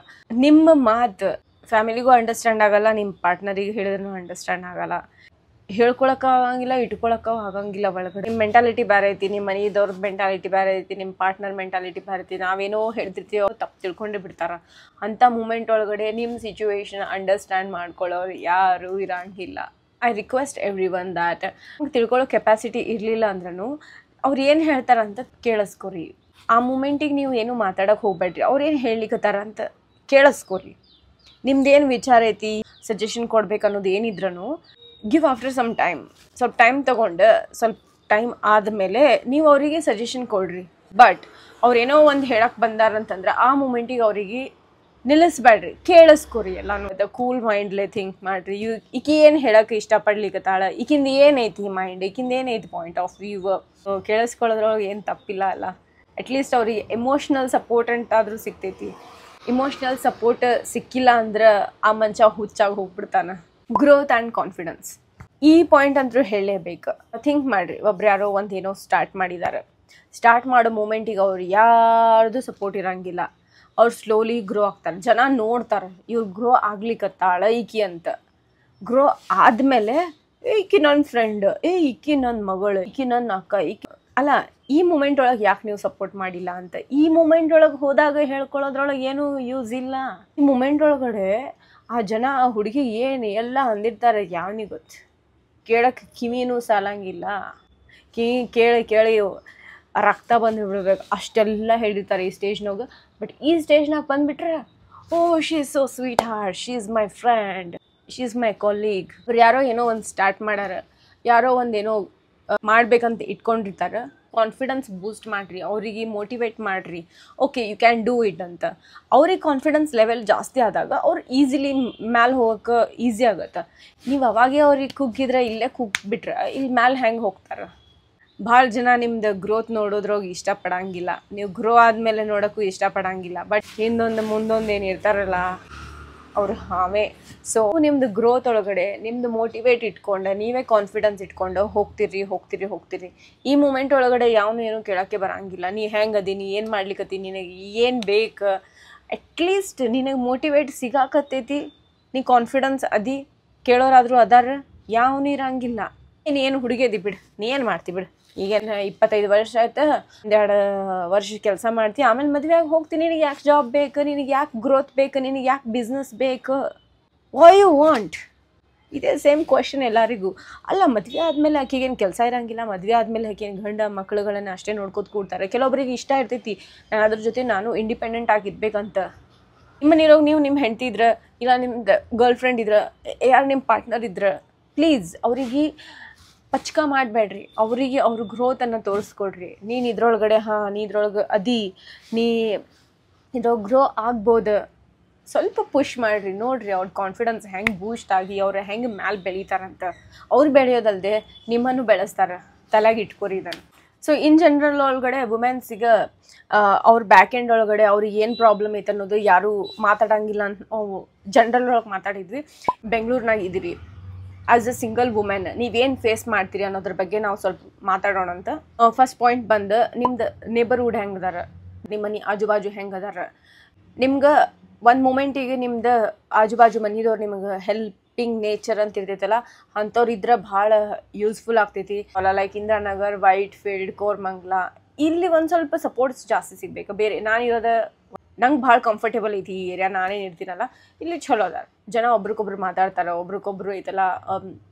Speaker 1: ನಿಮ್ಮ ಮಾತು ಫ್ಯಾಮಿಲಿಗೂ ಅಂಡರ್ಸ್ಟ್ಯಾಂಡ್ ಆಗಲ್ಲ, ನಿಮ್ಮ ಪಾರ್ಟ್ನರಿಗೆ ಹೇಳಿದ್ರೂ ಅಂಡರ್ಸ್ಟ್ಯಾಂಡ್ ಆಗಲ್ಲ. ಹೇಳ್ಕೊಳಕ್ಕೆ ಆಗಂಗಿಲ್ಲ, ಇಟ್ಕೊಳಕ್ಕೆ ಆಗಂಗಿಲ್ಲ ಒಳಗಡೆ. ನಿಮ್ಮ ಮೆಂಟಾಲಿಟಿ ಬೇರೆ ಐತಿ, ನಿಮ್ಮ ಮನೆಯವ್ರದ್ದು ಮೆಂಟಾಲಿಟಿ ಬೇರೆ ಐತಿ, ನಿಮ್ಮ ಪಾರ್ಟ್ನರ್ ಮೆಂಟಾಲಿಟಿ ಬೇರೆ ಐತಿ. ನಾವೇನೋ ಹೇಳ್ತಿರ್ತೀವಿ, ಅವ್ರು ತಪ್ಪು ತಿಳ್ಕೊಂಡೇ ಬಿಡ್ತಾರೆ. ಅಂಥ ಮೂಮೆಂಟ್ ಒಳಗಡೆ ನಿಮ್ಮ ಸಿಚುವೇಶನ್ ಅಂಡರ್ಸ್ಟ್ಯಾಂಡ್ ಮಾಡ್ಕೊಳ್ಳೋರು ಯಾರೂ ಇರಂಗಿಲ್ಲ. I request everyone that ತಿಳ್ಕೊಳ್ಳೋ ಕೆಪಾಸಿಟಿ ಇರಲಿಲ್ಲ ಅಂದ್ರೂ ಅವ್ರು ಏನು ಹೇಳ್ತಾರಂತ ಕೇಳಿಸ್ಕೊರಿ. ಆ ಮೂಮೆಂಟಿಗೆ ನೀವು ಏನು ಮಾತಾಡೋಕೆ ಹೋಗ್ಬೇಡ್ರಿ. ಅವ್ರು ಏನು ಹೇಳಲಿಕ್ಕತ್ತಾರ ಅಂತ ಕೇಳಿಸ್ಕೊರಿ. ನಿಮ್ದೇನು ವಿಚಾರ ಐತಿ, ಸಜೆಷನ್ ಕೊಡ್ಬೇಕು ಅನ್ನೋದು ಏನಿದ್ರೂ ಗಿವ್ ಆಫ್ಟರ್ ಸಮ್ ಟೈಮ್. ಸ್ವಲ್ಪ ಟೈಮ್ ತೊಗೊಂಡು ಸ್ವಲ್ಪ ಟೈಮ್ ಆದಮೇಲೆ ನೀವು ಅವರಿಗೆ ಸಜೆಷನ್ ಕೊಡ್ರಿ. ಬಟ್ ಅವ್ರೇನೋ ಒಂದು ಹೇಳಕ್ಕೆ ಬಂದಾರಂತಂದ್ರೆ ಆ ಮೂಮೆಂಟಿಗೆ ಅವರಿಗೆ ನಿಲ್ಲಿಸ್ಬೇಡ್ರಿ, ಕೇಳಿಸ್ಕೊರಿ. ಎಲ್ಲನೂ ಕೂಲ್ ಮೈಂಡ್ಲೆ ಥಿಂಕ್ ಮಾಡಿರಿ. ಈಕಿ ಏನು ಹೇಳೋಕೆ ಇಷ್ಟಪಡ್ಲಿಕ್ಕತ್ತಾಳ, ಈಕಿಂದ ಏನೈತಿ ಮೈಂಡ್, ಈಕಿಂದ ಏನೈತಿ ಪಾಯಿಂಟ್ ಆಫ್ ವ್ಯೂ, ಕೇಳಿಸ್ಕೊಳ್ಳೋದ್ರೊಳಗೆ ಏನು ತಪ್ಪಿಲ್ಲ ಅಲ್ಲ. ಅಟ್ಲೀಸ್ಟ್ ಅವ್ರಿಗೆ ಎಮೋಷ್ನಲ್ ಸಪೋರ್ಟ್ ಅಂತಾದರೂ ಸಿಗ್ತೈತಿ. ಇಮೋಷ್ನಲ್ ಸಪೋರ್ಟ್ ಸಿಕ್ಕಿಲ್ಲ ಅಂದ್ರೆ ಆ ಮನುಷ್ಯ ಹುಚ್ಚಾಗಿ ಹೋಗ್ಬಿಡ್ತಾನೆ. ಗ್ರೋತ್ ಆ್ಯಂಡ್ ಕಾನ್ಫಿಡೆನ್ಸ್, ಈ ಪಾಯಿಂಟ್ ಅಂತೂ ಹೇಳಲೇಬೇಕು. ಥಿಂಕ್ ಮಾಡಿರಿ, ಒಬ್ರು ಯಾರೋ ಒಂದು ಏನೋ ಸ್ಟಾರ್ಟ್ ಮಾಡಿದ್ದಾರೆ. ಸ್ಟಾರ್ಟ್ ಮಾಡೋ ಮೂಮೆಂಟಿಗೆ ಅವ್ರು ಯಾರ್ದು ಸಪೋರ್ಟ್ ಇರೋಂಗಿಲ್ಲ. ಅವ್ರು ಸ್ಲೋಲಿ ಗ್ರೋ ಆಗ್ತಾರೆ. ಜನ ನೋಡ್ತಾರೆ ಇವ್ರು ಗ್ರೋ ಆಗ್ಲಿಕ್ಕತ್ತಾಳ ಈಕಿ ಅಂತ. ಗ್ರೋ ಆದಮೇಲೆ ಈಕಿ ನನ್ನ ಫ್ರೆಂಡ್, ಈಕಿ ನನ್ನ ಮಗಳು, ಈಕಿ ನನ್ನ ಅಕ್ಕ, ಈಕಿ ಅಲ್ಲ. ಈ ಮೂಮೆಂಟ್ ಒಳಗೆ ಯಾಕೆ ನೀವು ಸಪೋರ್ಟ್ ಮಾಡಿಲ್ಲ ಅಂತ ಈ ಮೂಮೆಂಟ್ ಒಳಗೆ ಹೋದಾಗ ಹೇಳ್ಕೊಳ್ಳೋದ್ರೊಳಗೆ ಏನೂ ಯೂಸ್ ಇಲ್ಲ. ಈ ಮೂಮೆಂಟ್ ಒಳಗಡೆ ಆ ಜನ ಆ ಹುಡುಗಿ ಏನು ಎಲ್ಲ ಅಂದಿರ್ತಾರೆ ಯಾವನಿಗೆ ಗೊತ್ತು. ಕೇಳಕ್ಕೆ ಕಿವಿನೂ ಸಾಲಂಗಿಲ್ಲ. ಕೇಳಿ ಕೇಳಿ ರಕ್ತ ಬಂದು ಬಿಡ್ಬೇಕು ಅಷ್ಟೆಲ್ಲ ಹೇಳಿರ್ತಾರೆ ಈ ಸ್ಟೇಜ್ನಾಗ. ಬಟ್ ಈ ಸ್ಟೇಜ್ನಾಗ ಬಂದುಬಿಟ್ರೆ ಓ she is so sweet heart, she is my friend, she is my colleague. ಯಾರೋ ಏನೋ ಒಂದು ಸ್ಟಾರ್ಟ್ ಮಾಡ್ಯಾರ, ಯಾರೋ ಒಂದೇನೋ ಮಾಡ್ಬೇಕಂತ ಇಟ್ಕೊಂಡಿರ್ತಾರೆ. ಕಾನ್ಫಿಡೆನ್ಸ್ ಬೂಸ್ಟ್ ಮಾಡಿರಿ, ಅವರಿಗೆ ಮೋಟಿವೇಟ್ ಮಾಡಿರಿ. Okay you can do it ಅಂತ. ಅವ್ರಿಗೆ ಕಾನ್ಫಿಡೆನ್ಸ್ ಲೆವೆಲ್ ಜಾಸ್ತಿ ಆದಾಗ ಅವ್ರು ಈಸಿಲಿ ಮ್ಯಾಲೆ ಹೋಗೋಕೆ ಈಸಿ ಆಗುತ್ತೆ. ನೀವು ಅವಾಗೇ ಅವ್ರಿಗೆ ಕುಗ್ಗಿದ್ರೆ ಇಲ್ಲೇ ಕುಗ್ಬಿಟ್ರೆ ಇಲ್ಲಿ ಮ್ಯಾಲೆ ಹೆಂಗೆ ಹೋಗ್ತಾರೆ. ಭಾಳ ಜನ ನಿಮ್ದು ಗ್ರೋತ್ ನೋಡೋದ್ರಾಗ ಇಷ್ಟಪಡಂಗಿಲ್ಲ, ನೀವು ಗ್ರೋ ಆದಮೇಲೆ ನೋಡೋಕ್ಕೂ ಇಷ್ಟಪಡಂಗಿಲ್ಲ. ಬಟ್ ಹಿಂದೊಂದು ಮುಂದೊಂದು ಏನು ಇರ್ತಾರಲ್ಲ ಅವ್ರು ಹಾವೇ. ಸೊ ನಿಮ್ಮದು ಗ್ರೋತ್ ಒಳಗಡೆ ನಿಮ್ಮದು ಮೋಟಿವೇಟ್ ಇಟ್ಕೊಂಡು ನೀವೇ ಕಾನ್ಫಿಡೆನ್ಸ್ ಇಟ್ಕೊಂಡು ಹೋಗ್ತಿರಿ. ಈ ಮೂಮೆಂಟ್ ಒಳಗಡೆ ಯಾವನು ಏನೂ ಕೇಳೋಕ್ಕೆ ಬರೋಂಗಿಲ್ಲ. ನೀ ಹೆಂಗೆ ಅದಿ, ನೀ ಏನು ಮಾಡ್ಲಿಕ್ಕತ್ತಿ, ನಿನಗೆ ಏನು ಬೇಕು, ಅಟ್ಲೀಸ್ಟ್ ನಿನಗೆ ಮೋಟಿವೇಟ್ ಸಿಗಾಕತ್ತೈತಿ, ನೀ ಕಾನ್ಫಿಡೆನ್ಸ್ ಅದಿ, ಕೇಳೋರಾದರೂ ಅದಾರ ಯಾವನು ಇರಂಗಿಲ್ಲ. ಏನು ಹುಡುಗಿ ಅದಿ ಬಿಡು, ನೀ ಏನು ಮಾಡ್ತಿ ಬಿಡು, ಈಗೇನು 25 ವರ್ಷ ಆಯ್ತು, 1-2 ವರ್ಷ ಕೆಲಸ ಮಾಡ್ತಿ, ಆಮೇಲೆ ಮದುವೆ ಆಗಿ ಹೋಗ್ತೀನಿ. ನಿನಗೆ ಯಾಕೆ ಜಾಬ್ ಬೇಕು, ನಿನಗೆ ಯಾಕೆ ಗ್ರೋತ್ ಬೇಕು, ನಿನಗೆ ಯಾಕೆ ಬಿಸ್ನೆಸ್ ಬೇಕು, ವೈ ಯು ವಾಂಟ್? ಇದೇ ಸೇಮ್ ಕ್ವೆಶನ್ ಎಲ್ಲರಿಗೂ. ಅಲ್ಲ ಮದುವೆ ಆದಮೇಲೆ ಆಕೆಗೇನು ಕೆಲಸ ಇರೋಂಗಿಲ್ಲ, ಮದುವೆ ಆದಮೇಲೆ ಆಕೆನು ಗಂಡ ಮಕ್ಕಳುಗಳನ್ನು ಅಷ್ಟೇ ನೋಡ್ಕೊತ ಕೂಡ್ತಾರೆ. ಕೆಲವೊಬ್ಬರಿಗೆ ಇಷ್ಟ ಇರ್ತೈತಿ ನಾನು ಅದ್ರ ಜೊತೆ ನಾನು ಇಂಡಿಪೆಂಡೆಂಟ್ ಆಗಿರ್ಬೇಕಂತ. ನಿಮ್ಮನಿರೋಗಿ ನೀವು ನಿಮ್ಮ ಹೆಂಡತಿ ಇದ್ರೆ, ಇಲ್ಲ ನಿಮ್ದು ಗರ್ಲ್ ಫ್ರೆಂಡ್ ಇದ್ರೆ, ಯಾರು ನಿಮ್ಮ ಪಾರ್ಟ್ನರ್ ಇದ್ರೆ, ಪ್ಲೀಸ್ ಅವ್ರಿಗೆ ಪಚ್ಕ ಮಾಡಬೇಡ್ರಿ. ಅವರಿಗೆ ಅವ್ರ ಗ್ರೋತನ್ನು ತೋರಿಸ್ಕೊಡ್ರಿ. ನೀನು ಇದ್ರೊಳಗಡೆ ನೀ ಇದ್ರೊಳಗೆ ಅದಿ, ನೀ ಇದ್ರೊಳಗೆ ಗ್ರೋ ಆಗ್ಬೋದು, ಸ್ವಲ್ಪ ಪುಷ್ ಮಾಡಿರಿ. ನೋಡಿರಿ ಅವ್ರ ಕಾನ್ಫಿಡೆನ್ಸ್ ಹೆಂಗೆ ಬೂಸ್ಟ್ ಆಗಿ ಅವ್ರು ಹೆಂಗೆ ಮ್ಯಾಲೆ ಬೆಳೀತಾರಂತ. ಅವ್ರು ಬೆಳೆಯೋದಲ್ಲದೆ ನಿಮ್ಮನ್ನು ಬೆಳೆಸ್ತಾರೆ, ತಲೆಗೆ ಇಟ್ಕೊರಿ ಇದನ್ನು. ಸೊ ಇನ್ ಜನರಲ್ ಒಳಗಡೆ ವುಮೆನ್ಸಿಗೆ ಅವ್ರ ಬ್ಯಾಕ್ ಎಂಡ್ ಒಳಗಡೆ ಅವ್ರಿಗೆ ಏನು ಪ್ರಾಬ್ಲಮ್ ಐತೆ ಅನ್ನೋದು ಯಾರೂ ಮಾತಾಡೋಂಗಿಲ್ಲ ಅಂತ ನಾವು ಜನರಲ್ ಒಳಗೆ ಮಾತಾಡಿದ್ವಿ. ಬೆಂಗಳೂರಿನಾಗ ಇದ್ದೀರಿ, ಆ್ಯಸ್ ಅ ಸಿಂಗಲ್ ವುಮೆನ್ ನೀವೇನು ಫೇಸ್ ಮಾಡ್ತೀರಿ ಅನ್ನೋದ್ರ ಬಗ್ಗೆ ನಾವು ಸ್ವಲ್ಪ ಮಾತಾಡೋಣ ಅಂತ. ಫಸ್ಟ್ ಪಾಯಿಂಟ್ ಬಂದು ನಿಮ್ದು ನೇಬರ್ಹುಡ್ ಹೆಂಗೆ ಅದಾರ, ನಿಮ್ಮ ಮನೆ ಆಜು ಬಾಜು ಹೆಂಗೆ ಅದಾರ. ನಿಮ್ಗೆ ಒಂದು ಮೂಮೆಂಟಿಗೆ ನಿಮ್ದು ಆಜು ಬಾಜು ಮನೆದವ್ರು ನಿಮ್ಗೆ ಹೆಲ್ಪಿಂಗ್ ನೇಚರ್ ಅಂತ ಇರ್ತೈತಲ್ಲ, ಅಂಥವ್ರು ಇದ್ರೆ ಭಾಳ ಯೂಸ್ಫುಲ್ ಆಗ್ತೈತಿ. Like Indiranagar, white field, Koramangala, ಇಲ್ಲಿ ಒಂದು ಸ್ವಲ್ಪ ಸಪೋರ್ಟ್ಸ್ ಜಾಸ್ತಿ ಸಿಗಬೇಕು. ಬೇರೆ ನಾನಿರೋದು ನಂಗೆ ಭಾಳ ಕಂಫರ್ಟೇಬಲ್ ಐತಿ ಈ ಏರಿಯಾ, ನಾನೇನು ಇರ್ತೀನಲ್ಲ ಇಲ್ಲಿ ಚಲೋ ಅದಾರ. ಜನ ಒಬ್ರಿಗೊಬ್ರು ಮಾತಾಡ್ತಾರೆ, ಒಬ್ರಿಗೊಬ್ರು ಐತಲ್ಲ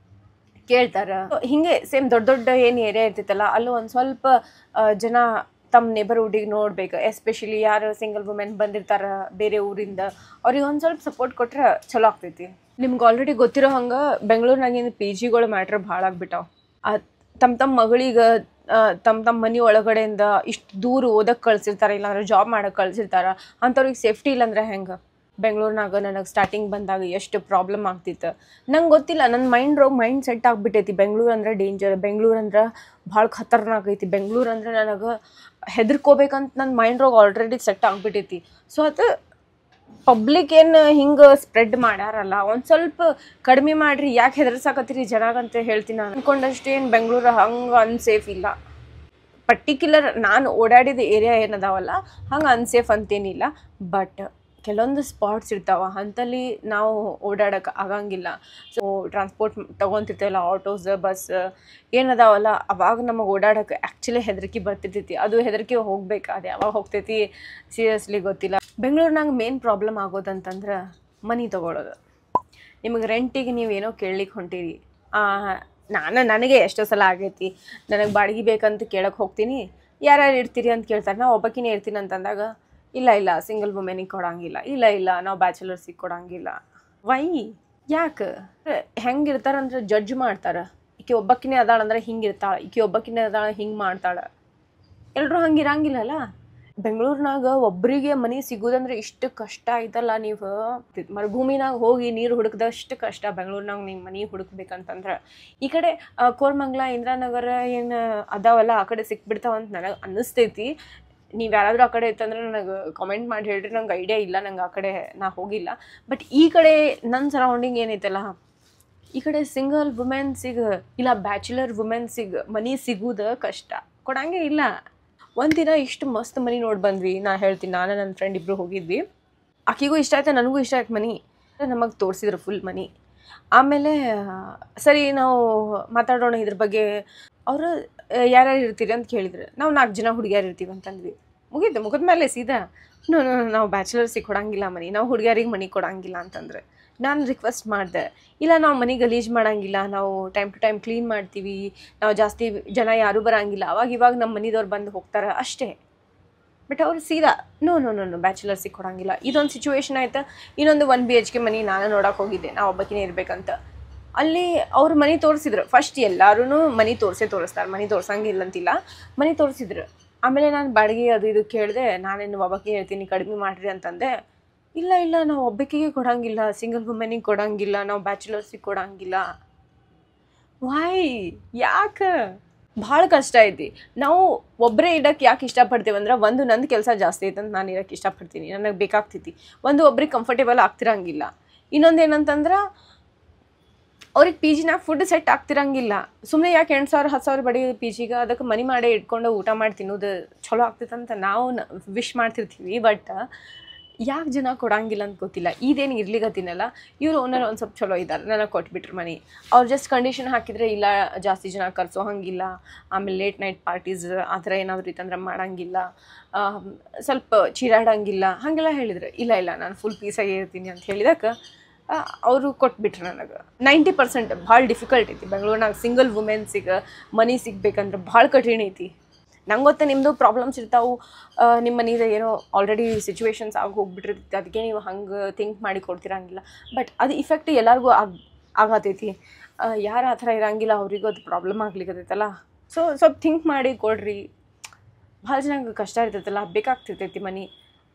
Speaker 1: ಕೇಳ್ತಾರೆ. ಹಿಂಗೆ ಸೇಮ್ ದೊಡ್ಡ ಏನು ಏರಿಯಾ ಇರ್ತೈತಲ್ಲ ಅಲ್ಲೂ ಒಂದು ಸ್ವಲ್ಪ ಜನ ತಮ್ಮ ನೇಬರ್ಹುಡ್ಡಿಗೆ ನೋಡ್ಬೇಕು. ಎಸ್ಪೆಷಲಿ ಯಾರು ಸಿಂಗಲ್ ವುಮೆನ್ ಬಂದಿರ್ತಾರೆ ಬೇರೆ ಊರಿಂದ, ಅವ್ರಿಗೆ ಒಂದು ಸ್ವಲ್ಪ ಸಪೋರ್ಟ್ ಕೊಟ್ರೆ ಚಲೋ ಆಗ್ತೈತಿ. ನಿಮ್ಗೆ ಆಲ್ರೆಡಿ ಗೊತ್ತಿರೋ ಹಂಗೆ ಬೆಂಗಳೂರಿನಾಗಿನ PGಗಳು ಮ್ಯಾಟ್ರ್ ಭಾಳ ಆಗ್ಬಿಟ್ಟಾವ. ತಮ್ಮ ಮಗಳಿಗೆ ತಮ್ಮ ಮನೆ ಒಳಗಡೆಯಿಂದ ಇಷ್ಟು ದೂರ ಓದಕ್ಕೆ ಕಳ್ಸಿರ್ತಾರೆ, ಇಲ್ಲಾಂದ್ರೆ ಜಾಬ್ ಮಾಡೋಕ್ಕೆ ಕಳ್ಸಿರ್ತಾರೆ. ಅಂಥವ್ರಿಗೆ ಸೇಫ್ಟಿ ಇಲ್ಲಾಂದ್ರೆ ಹೆಂಗೆ? ಬೆಂಗಳೂರಿನಾಗ ನನಗೆ ಸ್ಟಾರ್ಟಿಂಗ್ ಬಂದಾಗ ಎಷ್ಟು ಪ್ರಾಬ್ಲಮ್ ಆಗ್ತಿತ್ತು ನಂಗೆ ಗೊತ್ತಿಲ್ಲ. ನನ್ನ ಮೈಂಡ್ ಸೆಟ್ ಆಗಿಬಿಟ್ಟೈತಿ. ಬೆಂಗಳೂರು ಅಂದ್ರೆ ಡೇಂಜರ್, ಬೆಂಗಳೂರು ಅಂದ್ರೆ ಭಾಳ ಖತರ್ನಾಕ್ ಐತಿ, ಬೆಂಗಳೂರು ಅಂದ್ರೆ ನನಗೆ ಹೆದರ್ಕೋಬೇಕಂತ ನನ್ನ ಮೈಂಡ್ರಾಗ ಆಲ್ರೆಡಿ ಸೆಟ್ ಆಗಿಬಿಟ್ಟೈತಿ. ಸೊ ಅದು ಪಬ್ಲಿಕ್ ಏನು ಹಿಂಗೆ ಸ್ಪ್ರೆಡ್ ಮಾಡ್ಯಾರಲ್ಲ, ಒಂದು ಸ್ವಲ್ಪ ಕಡಿಮೆ ಮಾಡಿರಿ. ಯಾಕೆ ಹೆದರ್ಸಾಕತ್ತೀರಿ ಜನಾಗಂತ ಹೇಳ್ತೀನಿ. ನಾನು ಅಂದ್ಕೊಂಡಷ್ಟು ಏನು ಬೆಂಗಳೂರು ಹಂಗೆ ಅನ್ಸೇಫ್ ಇಲ್ಲ. ಪರ್ಟಿಕ್ಯುಲರ್ ನಾನು ಓಡಾಡಿದ ಏರಿಯಾ ಏನದಾವಲ್ಲ ಹಂಗೆ ಅನ್ಸೇಫ್ ಅಂತೇನಿಲ್ಲ. ಬಟ್ ಕೆಲವೊಂದು ಸ್ಪಾಟ್ಸ್ ಇರ್ತಾವೆ ಅಂಥಲ್ಲಿ ನಾವು ಓಡಾಡೋಕೆ ಆಗಂಗಿಲ್ಲ. ಸೊ ಟ್ರಾನ್ಸ್ಪೋರ್ಟ್ ತೊಗೊತಿರ್ತೇವಲ್ಲ, ಆಟೋಸ್, ಬಸ್ ಏನದಾವಲ್ಲ, ಅವಾಗ ನಮಗೆ ಓಡಾಡೋಕೆ ಆ್ಯಕ್ಚುಲಿ ಹೆದರಿಕೆ ಬರ್ತಿರ್ತೈತಿ. ಅದು ಹೆದರಿಕೆ ಹೋಗ್ಬೇಕು, ಅದು ಯಾವಾಗ ಹೋಗ್ತೈತಿ ಸೀರಿಯಸ್ಲಿ ಗೊತ್ತಿಲ್ಲ. ಬೆಂಗಳೂರಿನಾಗ ಮೇನ್ ಪ್ರಾಬ್ಲಮ್ ಆಗೋದಂತಂದ್ರೆ ಮನೆ ತೊಗೊಳೋದು. ನಿಮಗೆ ರೆಂಟಿಗೆ ನೀವು ಏನೋ ಕೇಳಲಿಕ್ಕೆ ಹೊಂಟೀರಿ, ನನಗೆ ಎಷ್ಟೋ ಸಲ ಆಗೈತಿ, ನನಗೆ ಬಾಡಿಗೆ ಬೇಕಂತ ಕೇಳಕ್ಕೆ ಹೋಗ್ತೀನಿ, ಯಾರ್ಯಾರು ಇರ್ತೀರಿ ಅಂತ ಕೇಳ್ತಾರೆ. ನಾವು ಒಬ್ಬಾಕಿನೇ ಇರ್ತೀನಿ ಅಂತಂದಾಗ ಇಲ್ಲ ಸಿಂಗಲ್ ವುಮೆನಿಗೆ ಕೊಡೋಂಗಿಲ್ಲ, ಇಲ್ಲ ನಾವು ಬ್ಯಾಚುಲರ್ಸಿಗೆ ಕೊಡೋಂಗಿಲ್ಲ. ವೈ? ಯಾಕೆ? ಹೆಂಗಿರ್ತಾರಂದ್ರೆ ಜಡ್ಜ್ ಮಾಡ್ತಾರೆ. ಈಕೆ ಒಬ್ಬಾಕಿನೇ ಅದಾಳಂದ್ರೆ ಹಿಂಗೆ ಇರ್ತಾಳೆ, ಈಕೆ ಒಬ್ಬಾಕಿನೇ ಅದಾಳ ಹಿಂಗೆ ಮಾಡ್ತಾಳೆ. ಎಲ್ಲರೂ ಹಂಗಿರಂಗಿಲ್ಲಲ್ಲ. ಬೆಂಗಳೂರಿನಾಗ ಒಬ್ಬರಿಗೆ ಮನೆ ಸಿಗೋದಂದ್ರೆ ಇಷ್ಟು ಕಷ್ಟ ಆಯ್ತಲ್ಲ. ನೀವು ಮರುಭೂಮಿನಾಗ ಹೋಗಿ ನೀರು ಹುಡುಕ್ದಷ್ಟು ಕಷ್ಟ ಬೆಂಗಳೂರಿನಾಗ ನೀವು ಮನೆ ಹುಡುಕ್ಬೇಕಂತಂದ್ರೆ. ಈ ಕಡೆ ಕೋರಮಂಗಲ, ಇಂದಿರಾನಗರ ಏನು ಅದಾವಲ್ಲ, ಆ ಕಡೆ ಸಿಕ್ಬಿಡ್ತಾವಂತ ನನಗೆ ಅನ್ನಿಸ್ತೈತಿ. ನೀವು ಯಾರಾದರೂ ಆ ಕಡೆ ಇತ್ತಂದ್ರೆ ನನಗೆ ಕಾಮೆಂಟ್ ಮಾಡಿ ಹೇಳ್ರಿ, ನಂಗೆ ಐಡಿಯಾ ಇಲ್ಲ, ನಂಗೆ ಆ ಕಡೆ ನಾ ಹೋಗಿಲ್ಲ. ಬಟ್ ಈ ಕಡೆ ನನ್ನ ಸರೌಂಡಿಂಗ್ ಏನೈತಲ್ಲ, ಈ ಕಡೆ ಸಿಂಗಲ್ ವುಮೆನ್ಸಿಗೆ ಇಲ್ಲ ಬ್ಯಾಚುಲರ್ ವುಮೆನ್ಸಿಗೆ ಮನೆ ಸಿಗೋದು ಕಷ್ಟ, ಕೊಡಂಗೆ ಇಲ್ಲ. ಒಂದಿನ ಇಷ್ಟು ಮಸ್ತ್ ಮನೆ ನೋಡಿ ಬಂದ್ವಿ. ನಾನು ಹೇಳ್ತೀನಿ, ನಾನು ನನ್ನ ಫ್ರೆಂಡ್ ಇಬ್ಬರು ಹೋಗಿದ್ವಿ. ಆಕೆಗೂ ಇಷ್ಟ ಆಯ್ತು, ನನಗೂ ಇಷ್ಟ ಆಯ್ತು ಮನೆ. ನಮಗೆ ತೋರಿಸಿದ್ರು ಫುಲ್ ಮನೆ. ಆಮೇಲೆ ಸರಿ ನಾವು ಮಾತಾಡೋಣ ಇದ್ರ ಬಗ್ಗೆ. ಅವರು ಯಾರ್ಯಾರು ಇರ್ತೀರಿ ಅಂತ ಕೇಳಿದ್ರು. ನಾವು 4 ಜನ ಹುಡುಗಿಯರು ಇರ್ತೀವಿ ಅಂತಂದ್ವಿ. ಮುಗಿದ್ಮೇಲೆ ಸೀದಾ ನಾವು ಬ್ಯಾಚುಲರ್ಸಿಗೆ ಕೊಡಂಗಿಲ್ಲ ಮನೆ, ನಾವು ಹುಡುಗಿಯರಿಗೆ ಮನೆ ಕೊಡಂಗಿಲ್ಲ ಅಂತಂದ್ರೆ. ನಾನು ರಿಕ್ವೆಸ್ಟ್ ಮಾಡಿದೆ, ಇಲ್ಲ ನಾವು ಮನೆ ಗಲೀಜು ಮಾಡೋಂಗಿಲ್ಲ, ನಾವು ಟೈಮ್ ಟು ಟೈಮ್ ಕ್ಲೀನ್ ಮಾಡ್ತೀವಿ, ನಾವು ಜಾಸ್ತಿ ಜನ ಯಾರೂ ಬರೋಂಗಿಲ್ಲ, ಇವಾಗ ನಮ್ಮ ಮನೆದವ್ರು ಬಂದು ಹೋಗ್ತಾರೆ ಅಷ್ಟೇ. ಬಟ್ ಅವ್ರು ಸೀದಾ ನೋ ಬ್ಯಾಚುಲರ್ಸಿಗೆ ಕೊಡೋಂಗಿಲ್ಲ. ಇದೊಂದು ಸಿಚುವೇಶನ್ ಆಯ್ತು. ಇನ್ನೊಂದು 1 BHK ಮನೆ ನಾನು ನೋಡೋಕೆ ಹೋಗಿದ್ದೆ, ನಾವು ಒಬ್ಬಾಕಿನೇ ಇರಬೇಕಂತ. ಅಲ್ಲಿ ಅವ್ರು ಮನೆ ತೋರಿಸಿದ್ರು. ಫಸ್ಟ್ ಎಲ್ಲರೂ ಮನೆ ತೋರಿಸ್ತಾರೆ, ಮನೆ ತೋರ್ಸಂಗಿಲ್ಲ ಅಂತಿಲ್ಲ, ಮನೆ ತೋರಿಸಿದ್ರು. ಆಮೇಲೆ ನಾನು ಬಾಡಿಗೆ ಅದು ಇದು ಕೇಳಿದೆ. ನಾನೇನು ಒಬ್ಬಾಕಿನೇ ಹೇಳ್ತೀನಿ, ಕಡಿಮೆ ಮಾಡಿರಿ ಅಂತಂದೆ. ಇಲ್ಲ ನಾವು ಒಬ್ಬಾಕಿಗೆ ಕೊಡೋಂಗಿಲ್ಲ, ಸಿಂಗಲ್ ವುಮೆನಿಗೆ ಕೊಡೋಂಗಿಲ್ಲ, ನಾವು ಬ್ಯಾಚುಲರ್ಸಿಗೆ ಕೊಡೋಂಗಿಲ್ಲ. ವೈ? ಯಾಕೆ? ಭಾಳ ಕಷ್ಟ ಐತಿ. ನಾವು ಒಬ್ಬರೇ ಇಡೋಕ್ಕೆ ಯಾಕೆ ಇಷ್ಟಪಡ್ತೀವಿ ಅಂದ್ರೆ, ಒಂದು ನಂದು ಕೆಲಸ ಜಾಸ್ತಿ ಐತೆ ಅಂತ ನಾನು ಇರೋಕ್ಕೆ ಇಷ್ಟಪಡ್ತೀನಿ, ನನಗೆ ಬೇಕಾಗ್ತೈತಿ. ಒಬ್ರಿಗೆ ಕಂಫರ್ಟೇಬಲ್ ಆಗ್ತಿರಂಗಿಲ್ಲ. ಇನ್ನೊಂದು ಏನಂತಂದ್ರೆ, ಅವ್ರಿಗೆ ಪಿ ಜಿನಾಗ ಫುಡ್ ಸೆಟ್ ಆಗ್ತಿರಂಗಿಲ್ಲ. ಸುಮ್ಮನೆ ಯಾಕೆ 8,000 10,000 ಬಡಿ ಪಿ ಜಿಗೆ, ಅದಕ್ಕೆ ಮನೆ ಮಾಡೇ ಇಟ್ಕೊಂಡು ಊಟ ಮಾಡಿ ತಿನ್ನೋದು ಚಲೋ ಆಗ್ತೈತಂತ ನಾವು ವಿಶ್ ಮಾಡ್ತಿರ್ತೀವಿ. ಬಟ್ ಯಾಕೆ ಜನ ಕೊಡೋಂಗಿಲ್ಲ ಅಂತ ಗೊತ್ತಿಲ್ಲ. ಇದೇನು ಇರ್ಲಿಗತ್ತಿನಲ್ಲ, ಇವರು ಓನರ್ ಒಂದು ಸ್ವಲ್ಪ ಚಲೋ ಇದ್ದಾರೆ, ನನಗೆ ಕೊಟ್ಬಿಟ್ರು ಮನೆ. ಅವ್ರು ಜಸ್ಟ್ ಕಂಡೀಷನ್ ಹಾಕಿದರೆ, ಇಲ್ಲ ಜಾಸ್ತಿ ಜನ ಕರ್ಸೋ ಹಂಗಿಲ್ಲ, ಆಮೇಲೆ ಲೇಟ್ ನೈಟ್ ಪಾರ್ಟೀಸ್ ಆ ಥರ ಏನಾದರೂ ಇತ್ತಂದ್ರೆ ಮಾಡೋಂಗಿಲ್ಲ, ಸ್ವಲ್ಪ ಚೀರಾಡೋಂಗಿಲ್ಲ, ಹಾಗೆಲ್ಲ ಹೇಳಿದ್ರು. ಇಲ್ಲ ನಾನು ಫುಲ್ ಪೀಸಾಗಿ ಇರ್ತೀನಿ ಅಂತ ಹೇಳಿದಕ್ಕೆ ಅವರು ಕೊಟ್ಬಿಟ್ರು ನನಗೆ. 90% ಭಾಳ ಡಿಫಿಕಲ್ಟ್ ಐತಿ ಬೆಂಗಳೂರಿನಾಗ ಸಿಂಗಲ್ ವುಮೆನ್ಸಿಗೆ ಮನೆ ಸಿಗ್ಬೇಕಂದ್ರೆ ಭಾಳ ಕಠಿಣ ಐತಿ. ನಂಗೆ ಗೊತ್ತೆ ನಿಮ್ಮದು ಪ್ರಾಬ್ಲಮ್ಸ್ ಇರ್ತಾವೆ, ನಿಮ್ಮ ಮನೇದು ಏನೋ ಆಲ್ರೆಡಿ ಸಿಚುವೇಶನ್ಸ್ ಆಗಿ ಹೋಗ್ಬಿಟ್ಟಿರ್ತೈತಿ, ಅದಕ್ಕೆ ನೀವು ಹಂಗೆ ಥಿಂಕ್ ಮಾಡಿ ಕೊಡ್ತಿರಂಗಿಲ್ಲ. ಬಟ್ ಅದು ಇಫೆಕ್ಟ್ ಎಲ್ಲರಿಗೂ ಆಗತೈತಿ. ಯಾರು ಆ ಥರ ಇರೋಂಗಿಲ್ಲ ಅವರಿಗೂ ಅದು ಪ್ರಾಬ್ಲಮ್ ಆಗ್ಲಿಕ್ಕತ್ತೈತಲ್ಲ. ಸೊ ಸ್ವಲ್ಪ ಥಿಂಕ್ ಮಾಡಿ ಕೊಡ್ರಿ. ಭಾಳ ಜನಕ್ಕೆ ಕಷ್ಟ ಇರ್ತೈತಲ್ಲ, ಬೇಕಾಗ್ತಿರ್ತೈತಿ ಮನೆ.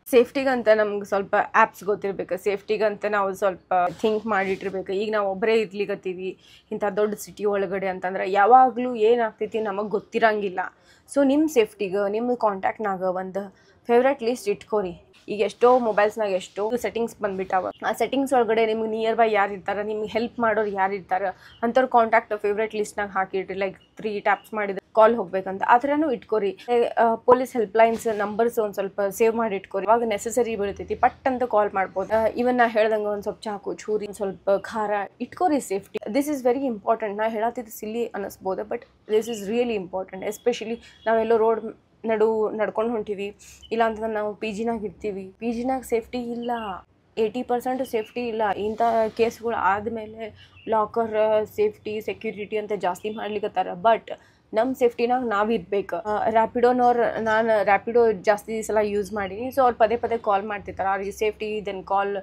Speaker 1: ಸೇಫ್ಟಿಗಂತ ನಮ್ಗೆ ಸ್ವಲ್ಪ ಆ್ಯಪ್ಸ್ ಗೊತ್ತಿರಬೇಕು, ಸೇಫ್ಟಿಗಂತ ನಾವು ಸ್ವಲ್ಪ ಥಿಂಕ್ ಮಾಡಿಟ್ಟಿರ್ಬೇಕು. ಈಗ ನಾವು ಒಬ್ಬರೇ ಇರ್ಲಿಕ್ಕತ್ತೀವಿ ಇಂಥ ದೊಡ್ಡ ಸಿಟಿ ಒಳಗಡೆ ಅಂತಂದ್ರೆ, ಯಾವಾಗಲೂ ಏನಾಗ್ತೈತಿ ನಮಗೆ ಗೊತ್ತಿರಂಗಿಲ್ಲ. ಸೊ ನಿಮ್ಮ ಸೇಫ್ಟಿಗೆ ನಿಮ್ಮ ಕಾಂಟ್ಯಾಕ್ಟ್ನಾಗ ಒಂದು ಫೇವ್ರೇಟ್ ಲಿಸ್ಟ್ ಇಟ್ಕೊರಿ. ಈಗ ಎಷ್ಟೋ ಮೊಬೈಲ್ಸ್ನಾಗ ಎಷ್ಟೋ ಸೆಟ್ಟಿಂಗ್ಸ್ ಬಂದುಬಿಟ್ಟಾವ. ಆ ಸೆಟ್ಟಿಂಗ್ಸ್ ಒಳಗಡೆ ನಿಮ್ಗೆ ನಿಯರ್ ಬೈ ಯಾರು ಇರ್ತಾರೆ, ನಿಮ್ಗೆ ಹೆಲ್ಪ್ ಮಾಡೋರು ಯಾರು ಇರ್ತಾರೆ ಅಂಥವ್ರ ಕಾಂಟ್ಯಾಕ್ಟ್ ಫೇವ್ರೇಟ್ ಲಿಸ್ಟ್ನಾಗ ಹಾಕಿಟ್ರಿ. ಲೈಕ್ 3 ಟ್ಯಾಪ್ಸ್ ಮಾಡಿದ್ರೆ ಕಾಲ್ ಹೋಗ್ಬೇಕಂತ ಆ ಥರನೂ ಇಟ್ಕೊರಿ. ಪೊಲೀಸ್ ಹೆಲ್ಪ್ಲೈನ್ಸ್ ನಂಬರ್ಸ್ ಒಂದು ಸ್ವಲ್ಪ ಸೇವ್ ಮಾಡಿ ಇಟ್ಕೊರಿ. ಇವಾಗ ನೆಸೆಸರಿ ಬೀಳ್ತೈತಿ, ಪಟ್ ಅಂತ ಕಾಲ್ ಮಾಡ್ಬೋದು. ಇವನ್ ನಾ ಹೇಳ್ದಂಗೆ ಒಂದು ಸ್ವಲ್ಪ ಚಾಕು, ಚೂರಿ, ಸ್ವಲ್ಪ ಖಾರ ಇಟ್ಕೊರಿ. Safety this is very important. ನಾ ಹೇಳತ್ತಿದ್ದು ಸಿಲ್ಲಿ ಅನ್ನಿಸ್ಬೋದು, but this is really important. Especially ನಾವೆಲ್ಲೋ ರೋಡ್ ನಡ್ಕೊಂಡು ಹೊಂಟೀವಿ, ಇಲ್ಲ ಅಂತಂದ್ರೆ ನಾವು ಪಿ ಜಿನಾಗ ಇರ್ತೀವಿ, ಪಿ ಜಿನಾಗ ಸೇಫ್ಟಿ ಇಲ್ಲ, 80% ಸೇಫ್ಟಿ ಇಲ್ಲ. ಇಂಥ ಕೇಸ್ಗಳು ಆದಮೇಲೆ ಲಾಕರ್ ಸೇಫ್ಟಿ ಸೆಕ್ಯೂರಿಟಿ ಅಂತ ಜಾಸ್ತಿ ಮಾಡ್ಲಿಕ್ಕತ್ತಾರ. ಬಟ್ ನಮ್ಮ ಸೇಫ್ಟಿನಾಗ ನಾವು ಇರ್ಬೇಕು. ರ್ಯಾಪಿಡೋನವ್ರು, ನಾನು ರ್ಯಾಪಿಡೋ ಜಾಸ್ತಿ ಸಲ ಯೂಸ್ ಮಾಡೀನಿ. ಸೊ ಅವ್ರು ಪದೇ ಕಾಲ್ ಮಾಡ್ತಿರ್ತಾರೆ, are you safety, then call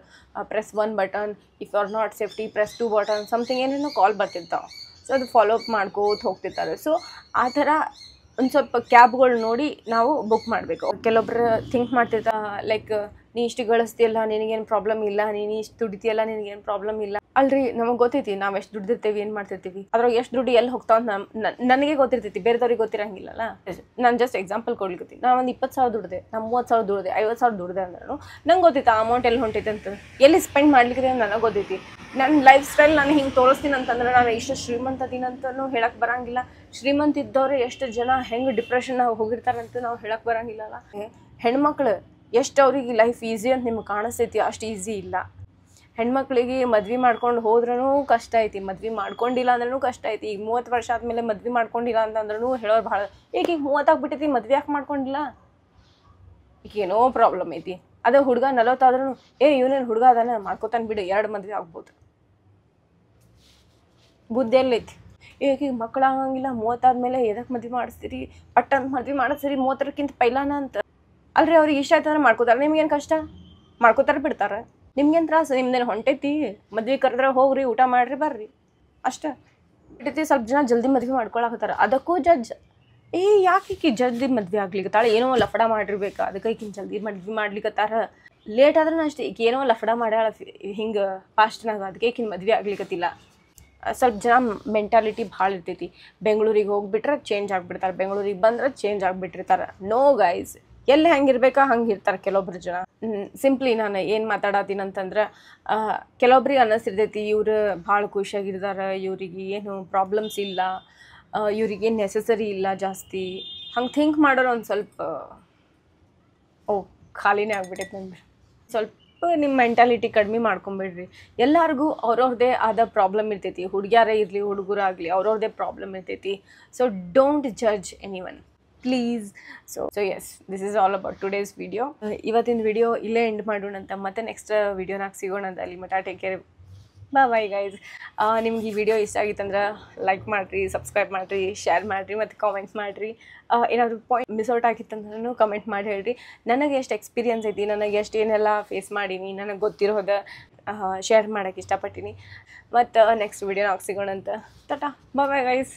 Speaker 1: press 1 button, if you are not safety press 2 button, something ಏನೇನೋ ಕಾಲ್ ಬರ್ತಿರ್ತಾವೆ. ಸೊ ಅದು ಫಾಲೋ ಅಪ್ ಮಾಡ್ಕೋತ ಹೋಗ್ತಿರ್ತಾರೆ. ಸೊ ಆ ಥರ ಒಂದು ಸ್ವಲ್ಪ ಕ್ಯಾಬ್ಗಳು ನೋಡಿ ನಾವು ಬುಕ್ ಮಾಡಬೇಕು. ಕೆಲವೊಬ್ರು ಥಿಂಕ್ ಮಾಡ್ತಿರ್ತಾರೆ, ಲೈಕ್ ನೀ ಇಷ್ಟು ಗಳಿಸ್ತೀಯಲ್ಲ ನಿನಗೇನು ಪ್ರಾಬ್ಲಮ್ ಇಲ್ಲ, ನೀನು ಇಷ್ಟು ದುಡಿತೀಯಲ್ಲ ನಿನಗೇನು ಪ್ರಾಬ್ಲಮ್ ಇಲ್ಲ. ಅಲ್ರಿ, ನಮಗೆ ಗೊತ್ತೈತಿ ನಾವು ಎಷ್ಟು ದುಡ್ದಿರ್ತೀವಿ, ಏನು ಮಾಡ್ತಿರ್ತೀವಿ, ಅದ್ರಾಗ ಎಷ್ಟು ದುಡ್ಡು ಎಲ್ಲಿ ಹೋಗ್ತಾವ ನನಗೆ ಗೊತ್ತಿರ್ತೈತಿ, ಬೇರೆದವ್ರಿಗೆ ಗೊತ್ತಿರಂಗಿಲ್ಲಲ್ಲ. ನಾನು ಜಸ್ಟ್ ಎಕ್ಸಾಂಪಲ್ ಕೊಡ್ಲಿಕ್ಕೆ, ನಾನು ಒಂದು 20,000 ದುಡ್ದೆ, ನಾನು 30,000 ದುಡ್ದೆ, 50,000 ದುಡ್ದೆ ಅಂದ್ರೂ ನಂಗೆ ಗೊತ್ತೈತಿ ಆ ಅಮೌಂಟ್ ಎಲ್ಲಿ ಹೊಂಟೈತೆ ಅಂತ, ಎಲ್ಲಿ ಸ್ಪೆಂಡ್ ಮಾಡ್ಲಿಕ್ಕೆ ನನಗೆ ಗೊತ್ತೈತಿ. ನನ್ನ ಲೈಫ್ ಸ್ಟೈಲ್ ನಾನು ಹಿಂಗೆ ತೋರಿಸ್ತೀನಿ ಅಂತಂದ್ರೆ ನಾನು ಇಷ್ಟು ಶ್ರೀಮಂತದಿನಂತನೂ ಹೇಳಕ್ಕೆ ಬರೋಂಗಿಲ್ಲ. ಶ್ರೀಮಂತ ಇದ್ದವ್ರು ಎಷ್ಟು ಜನ ಹೆಂಗೆ ಡಿಪ್ರೆಷನ್ನಾಗ ಹೋಗಿರ್ತಾರಂತ ನಾವು ಹೇಳಕ್ಕೆ ಬರೋಂಗಿಲ್ಲಲ್ಲ. ಹೆಣ್ಮಕ್ಳು ಎಷ್ಟು ಅವ್ರಿಗೆ ಲೈಫ್ ಈಸಿ ಅಂತ ನಿಮ್ಗೆ ಕಾಣಿಸ್ತೈತಿ ಅಷ್ಟು ಈಸಿ ಇಲ್ಲ. ಹೆಣ್ಮಕ್ಳಿಗೆ ಮದ್ವೆ ಮಾಡ್ಕೊಂಡು ಹೋದ್ರೂ ಕಷ್ಟ ಐತಿ, ಮದ್ವೆ ಮಾಡ್ಕೊಂಡಿಲ್ಲ ಅಂದ್ರೂ ಕಷ್ಟ ಐತಿ. ಈಗ 30 ವರ್ಷ ಆದಮೇಲೆ ಮದ್ವೆ ಮಾಡ್ಕೊಂಡಿಲ್ಲ ಅಂತಂದ್ರೂ ಹೇಳೋರು ಭಾಳ, ಈಗ 30 ಆಗ್ಬಿಟ್ಟೈತಿ ಮದ್ವೆ ಯಾಕೆ ಮಾಡ್ಕೊಂಡಿಲ್ಲ, ಈಗ ಏನೋ ಪ್ರಾಬ್ಲಮ್ ಐತಿ. ಅದೇ ಹುಡುಗ 40 ಆದ್ರೂ ಇವನೇನು ಹುಡುಗ ಅದಾನ ಮಾಡ್ಕೋತಾನೆ ಬಿಡು 2 ಮದ್ವೆ ಆಗ್ಬೋದು. ಬುದ್ಧಿ ಎಲ್ಲೈತಿ. ಈಗ ಮಕ್ಕಳು ಆಗಂಗಿಲ್ಲ 30 ಆದ್ಮೇಲೆ ಎದಕ್ಕೆ ಮದ್ವೆ ಮಾಡಿಸ್ತೀರಿ, ಪಟ್ಟಂತ ಮದ್ವೆ ಮಾಡಿಸ್ತೀರಿ 30ಕ್ಕಿಂತ ಪೈಲಾನ ಅಂತ. ಅಲ್ರಿ ಅವ್ರಿಗೆ ಇಷ್ಟ ಆಯ್ತಂದ್ರೆ ಮಾಡ್ಕೋತಾರೆ, ನಿಮ್ಗೇನು ಕಷ್ಟ, ಮಾಡ್ಕೋತಾರೆ ಬಿಡ್ತಾರೆ, ನಿಮ್ಗೇನು ತ್ರಾಸು, ನಿಮ್ದೇನು ಹೊಂಟೈತಿ, ಮದ್ವೆ ಕರೆದ್ರೆ ಹೋಗ್ರಿ ಊಟ ಮಾಡ್ರಿ ಬರ್ರಿ ಅಷ್ಟೇ. ಬಿಟ್ಟೈತಿ ಸ್ವಲ್ಪ ಜನ ಜಲ್ದಿ ಮದ್ವೆ ಮಾಡ್ಕೊಳಕತ್ತಾರ, ಅದಕ್ಕೂ ಜಡ್ಜ್ ಯಾಕೆ ಈಕಿ ಜಲ್ದಿ ಮದ್ವೆ ಆಗ್ಲಿಕ್ಕತ್ತಾಳೆ, ಏನೋ ಲಫಡ ಮಾಡಿರ್ಬೇಕು ಅದಕ್ಕೆ ಈಕಿನ ಜಲ್ದಿ ಮದ್ವೆ ಮಾಡ್ಲಿಕ್ಕತ್ತಾರ. ಲೇಟ್ ಆದ್ರೂ ಅಷ್ಟೇ, ಈಗ ಏನೋ ಲಫಡ ಮಾಡ್ಯಾಳ ಹಿಂಗೆ ಫಾಸ್ಟ್ನಾಗ, ಅದಕ್ಕೆ ಈಕಿನ ಮದ್ವೆ ಆಗ್ಲಿಕ್ಕತ್ತಿಲ್ಲ. ಸ್ವಲ್ಪ ಜನ ಮೆಂಟಾಲಿಟಿ ಭಾಳ ಇರ್ತೈತಿ. ಬೆಂಗಳೂರಿಗೆ ಹೋಗ್ಬಿಟ್ರೆ ಚೇಂಜ್ ಆಗಿಬಿಡ್ತಾರೆ, ಬೆಂಗಳೂರಿಗೆ ಬಂದ್ರೆ ಚೇಂಜ್ ಆಗಿಬಿಟ್ಟಿರ್ತಾರೆ. ನೋ ಗೈಸ್, ಎಲ್ಲಿ ಹಂಗಿರ್ಬೇಕಾ ಹಂಗೆ ಇರ್ತಾರೆ ಕೆಲವೊಬ್ರು ಜನ. ಸಿಂಪ್ಲಿ ನಾನು ಏನು ಮಾತಾಡತ್ತೀನಿ ಅಂತಂದ್ರೆ, ಕೆಲವೊಬ್ರಿಗೆ ಅನ್ನಿಸಿರ್ತೈತಿ ಇವ್ರು ಭಾಳ ಖುಷಿಯಾಗಿರ್ತಾರೆ, ಇವ್ರಿಗೆ ಏನು ಪ್ರಾಬ್ಲಮ್ಸ್ ಇಲ್ಲ, ಇವ್ರಿಗೇನು ನೆಸಸರಿ ಇಲ್ಲ ಜಾಸ್ತಿ, ಹಂಗೆ ಥಿಂಕ್ ಮಾಡೋರು ಒಂದು ಸ್ವಲ್ಪ ಖಾಲಿನೇ ಆಗ್ಬಿಟ್ಟೈತೆ ನಂಗೆ. ಸ್ವಲ್ಪ ನಿಮ್ಮ ಮೆಂಟಾಲಿಟಿ ಕಡಿಮೆ ಮಾಡ್ಕೊಂಬಿಡ್ರಿ. ಎಲ್ಲರಿಗೂ ಅವ್ರವ್ರದ್ದೇ ಆದ ಪ್ರಾಬ್ಲಮ್ ಇರ್ತೈತಿ, ಹುಡುಗ್ಯಾರೇ ಇರಲಿ ಹುಡುಗರಾಗಲಿ ಅವ್ರವ್ರದ್ದೇ ಪ್ರಾಬ್ಲಮ್ ಇರ್ತೈತಿ. So don't judge any one please. So yes, this is all about today's video. ಇವತ್ತಿನ ವಿಡಿಯೋ ಇಲ್ಲೇ ಎಂಡ್ ಮಾಡೋಣಂತ, ಮತ್ತೆ ನೆಕ್ಸ್ಟ್ ವಿಡಿಯೋನಾಗ ಸಿಗೋಣಂತ. ಅಲ್ಲಿ ಮಟ ಟೇಕ್ ಕೇರ್, ಬಾಯ್ ಗೈಸ್. ನಿಮ್ಗೆ ಈ ವಿಡಿಯೋ ಇಷ್ಟ ಆಗಿತ್ತಂದ್ರೆ ಲೈಕ್ ಮಾಡಿರಿ, ಸಬ್ಸ್ಕ್ರೈಬ್ ಮಾಡಿರಿ, ಶೇರ್ ಮಾಡಿರಿ ಮತ್ತು ಕಾಮೆಂಟ್ಸ್ ಮಾಡಿರಿ. ಏನಾದರೂ ಪಾಯಿಂಟ್ ಮಿಸ್ಔಟ್ ಆಗಿತ್ತಂದ್ರೂ ಕಮೆಂಟ್ ಮಾಡಿ ಹೇಳ್ರಿ. ನನಗೆ ಎಷ್ಟು ಎಕ್ಸ್ಪೀರಿಯನ್ಸ್ ಐತಿ, ನನಗೆ ಎಷ್ಟು ಏನೆಲ್ಲ ಫೇಸ್ ಮಾಡೀನಿ, ನನಗೆ ಗೊತ್ತಿರೋದು ಶೇರ್ ಮಾಡೋಕ್ಕೆ ಇಷ್ಟಪಟ್ಟಿನಿ. ಮತ್ತು ನೆಕ್ಸ್ಟ್ ವಿಡಿಯೋನಾಗ ಸಿಗೋಣಂತ. Ta ta, bye guys.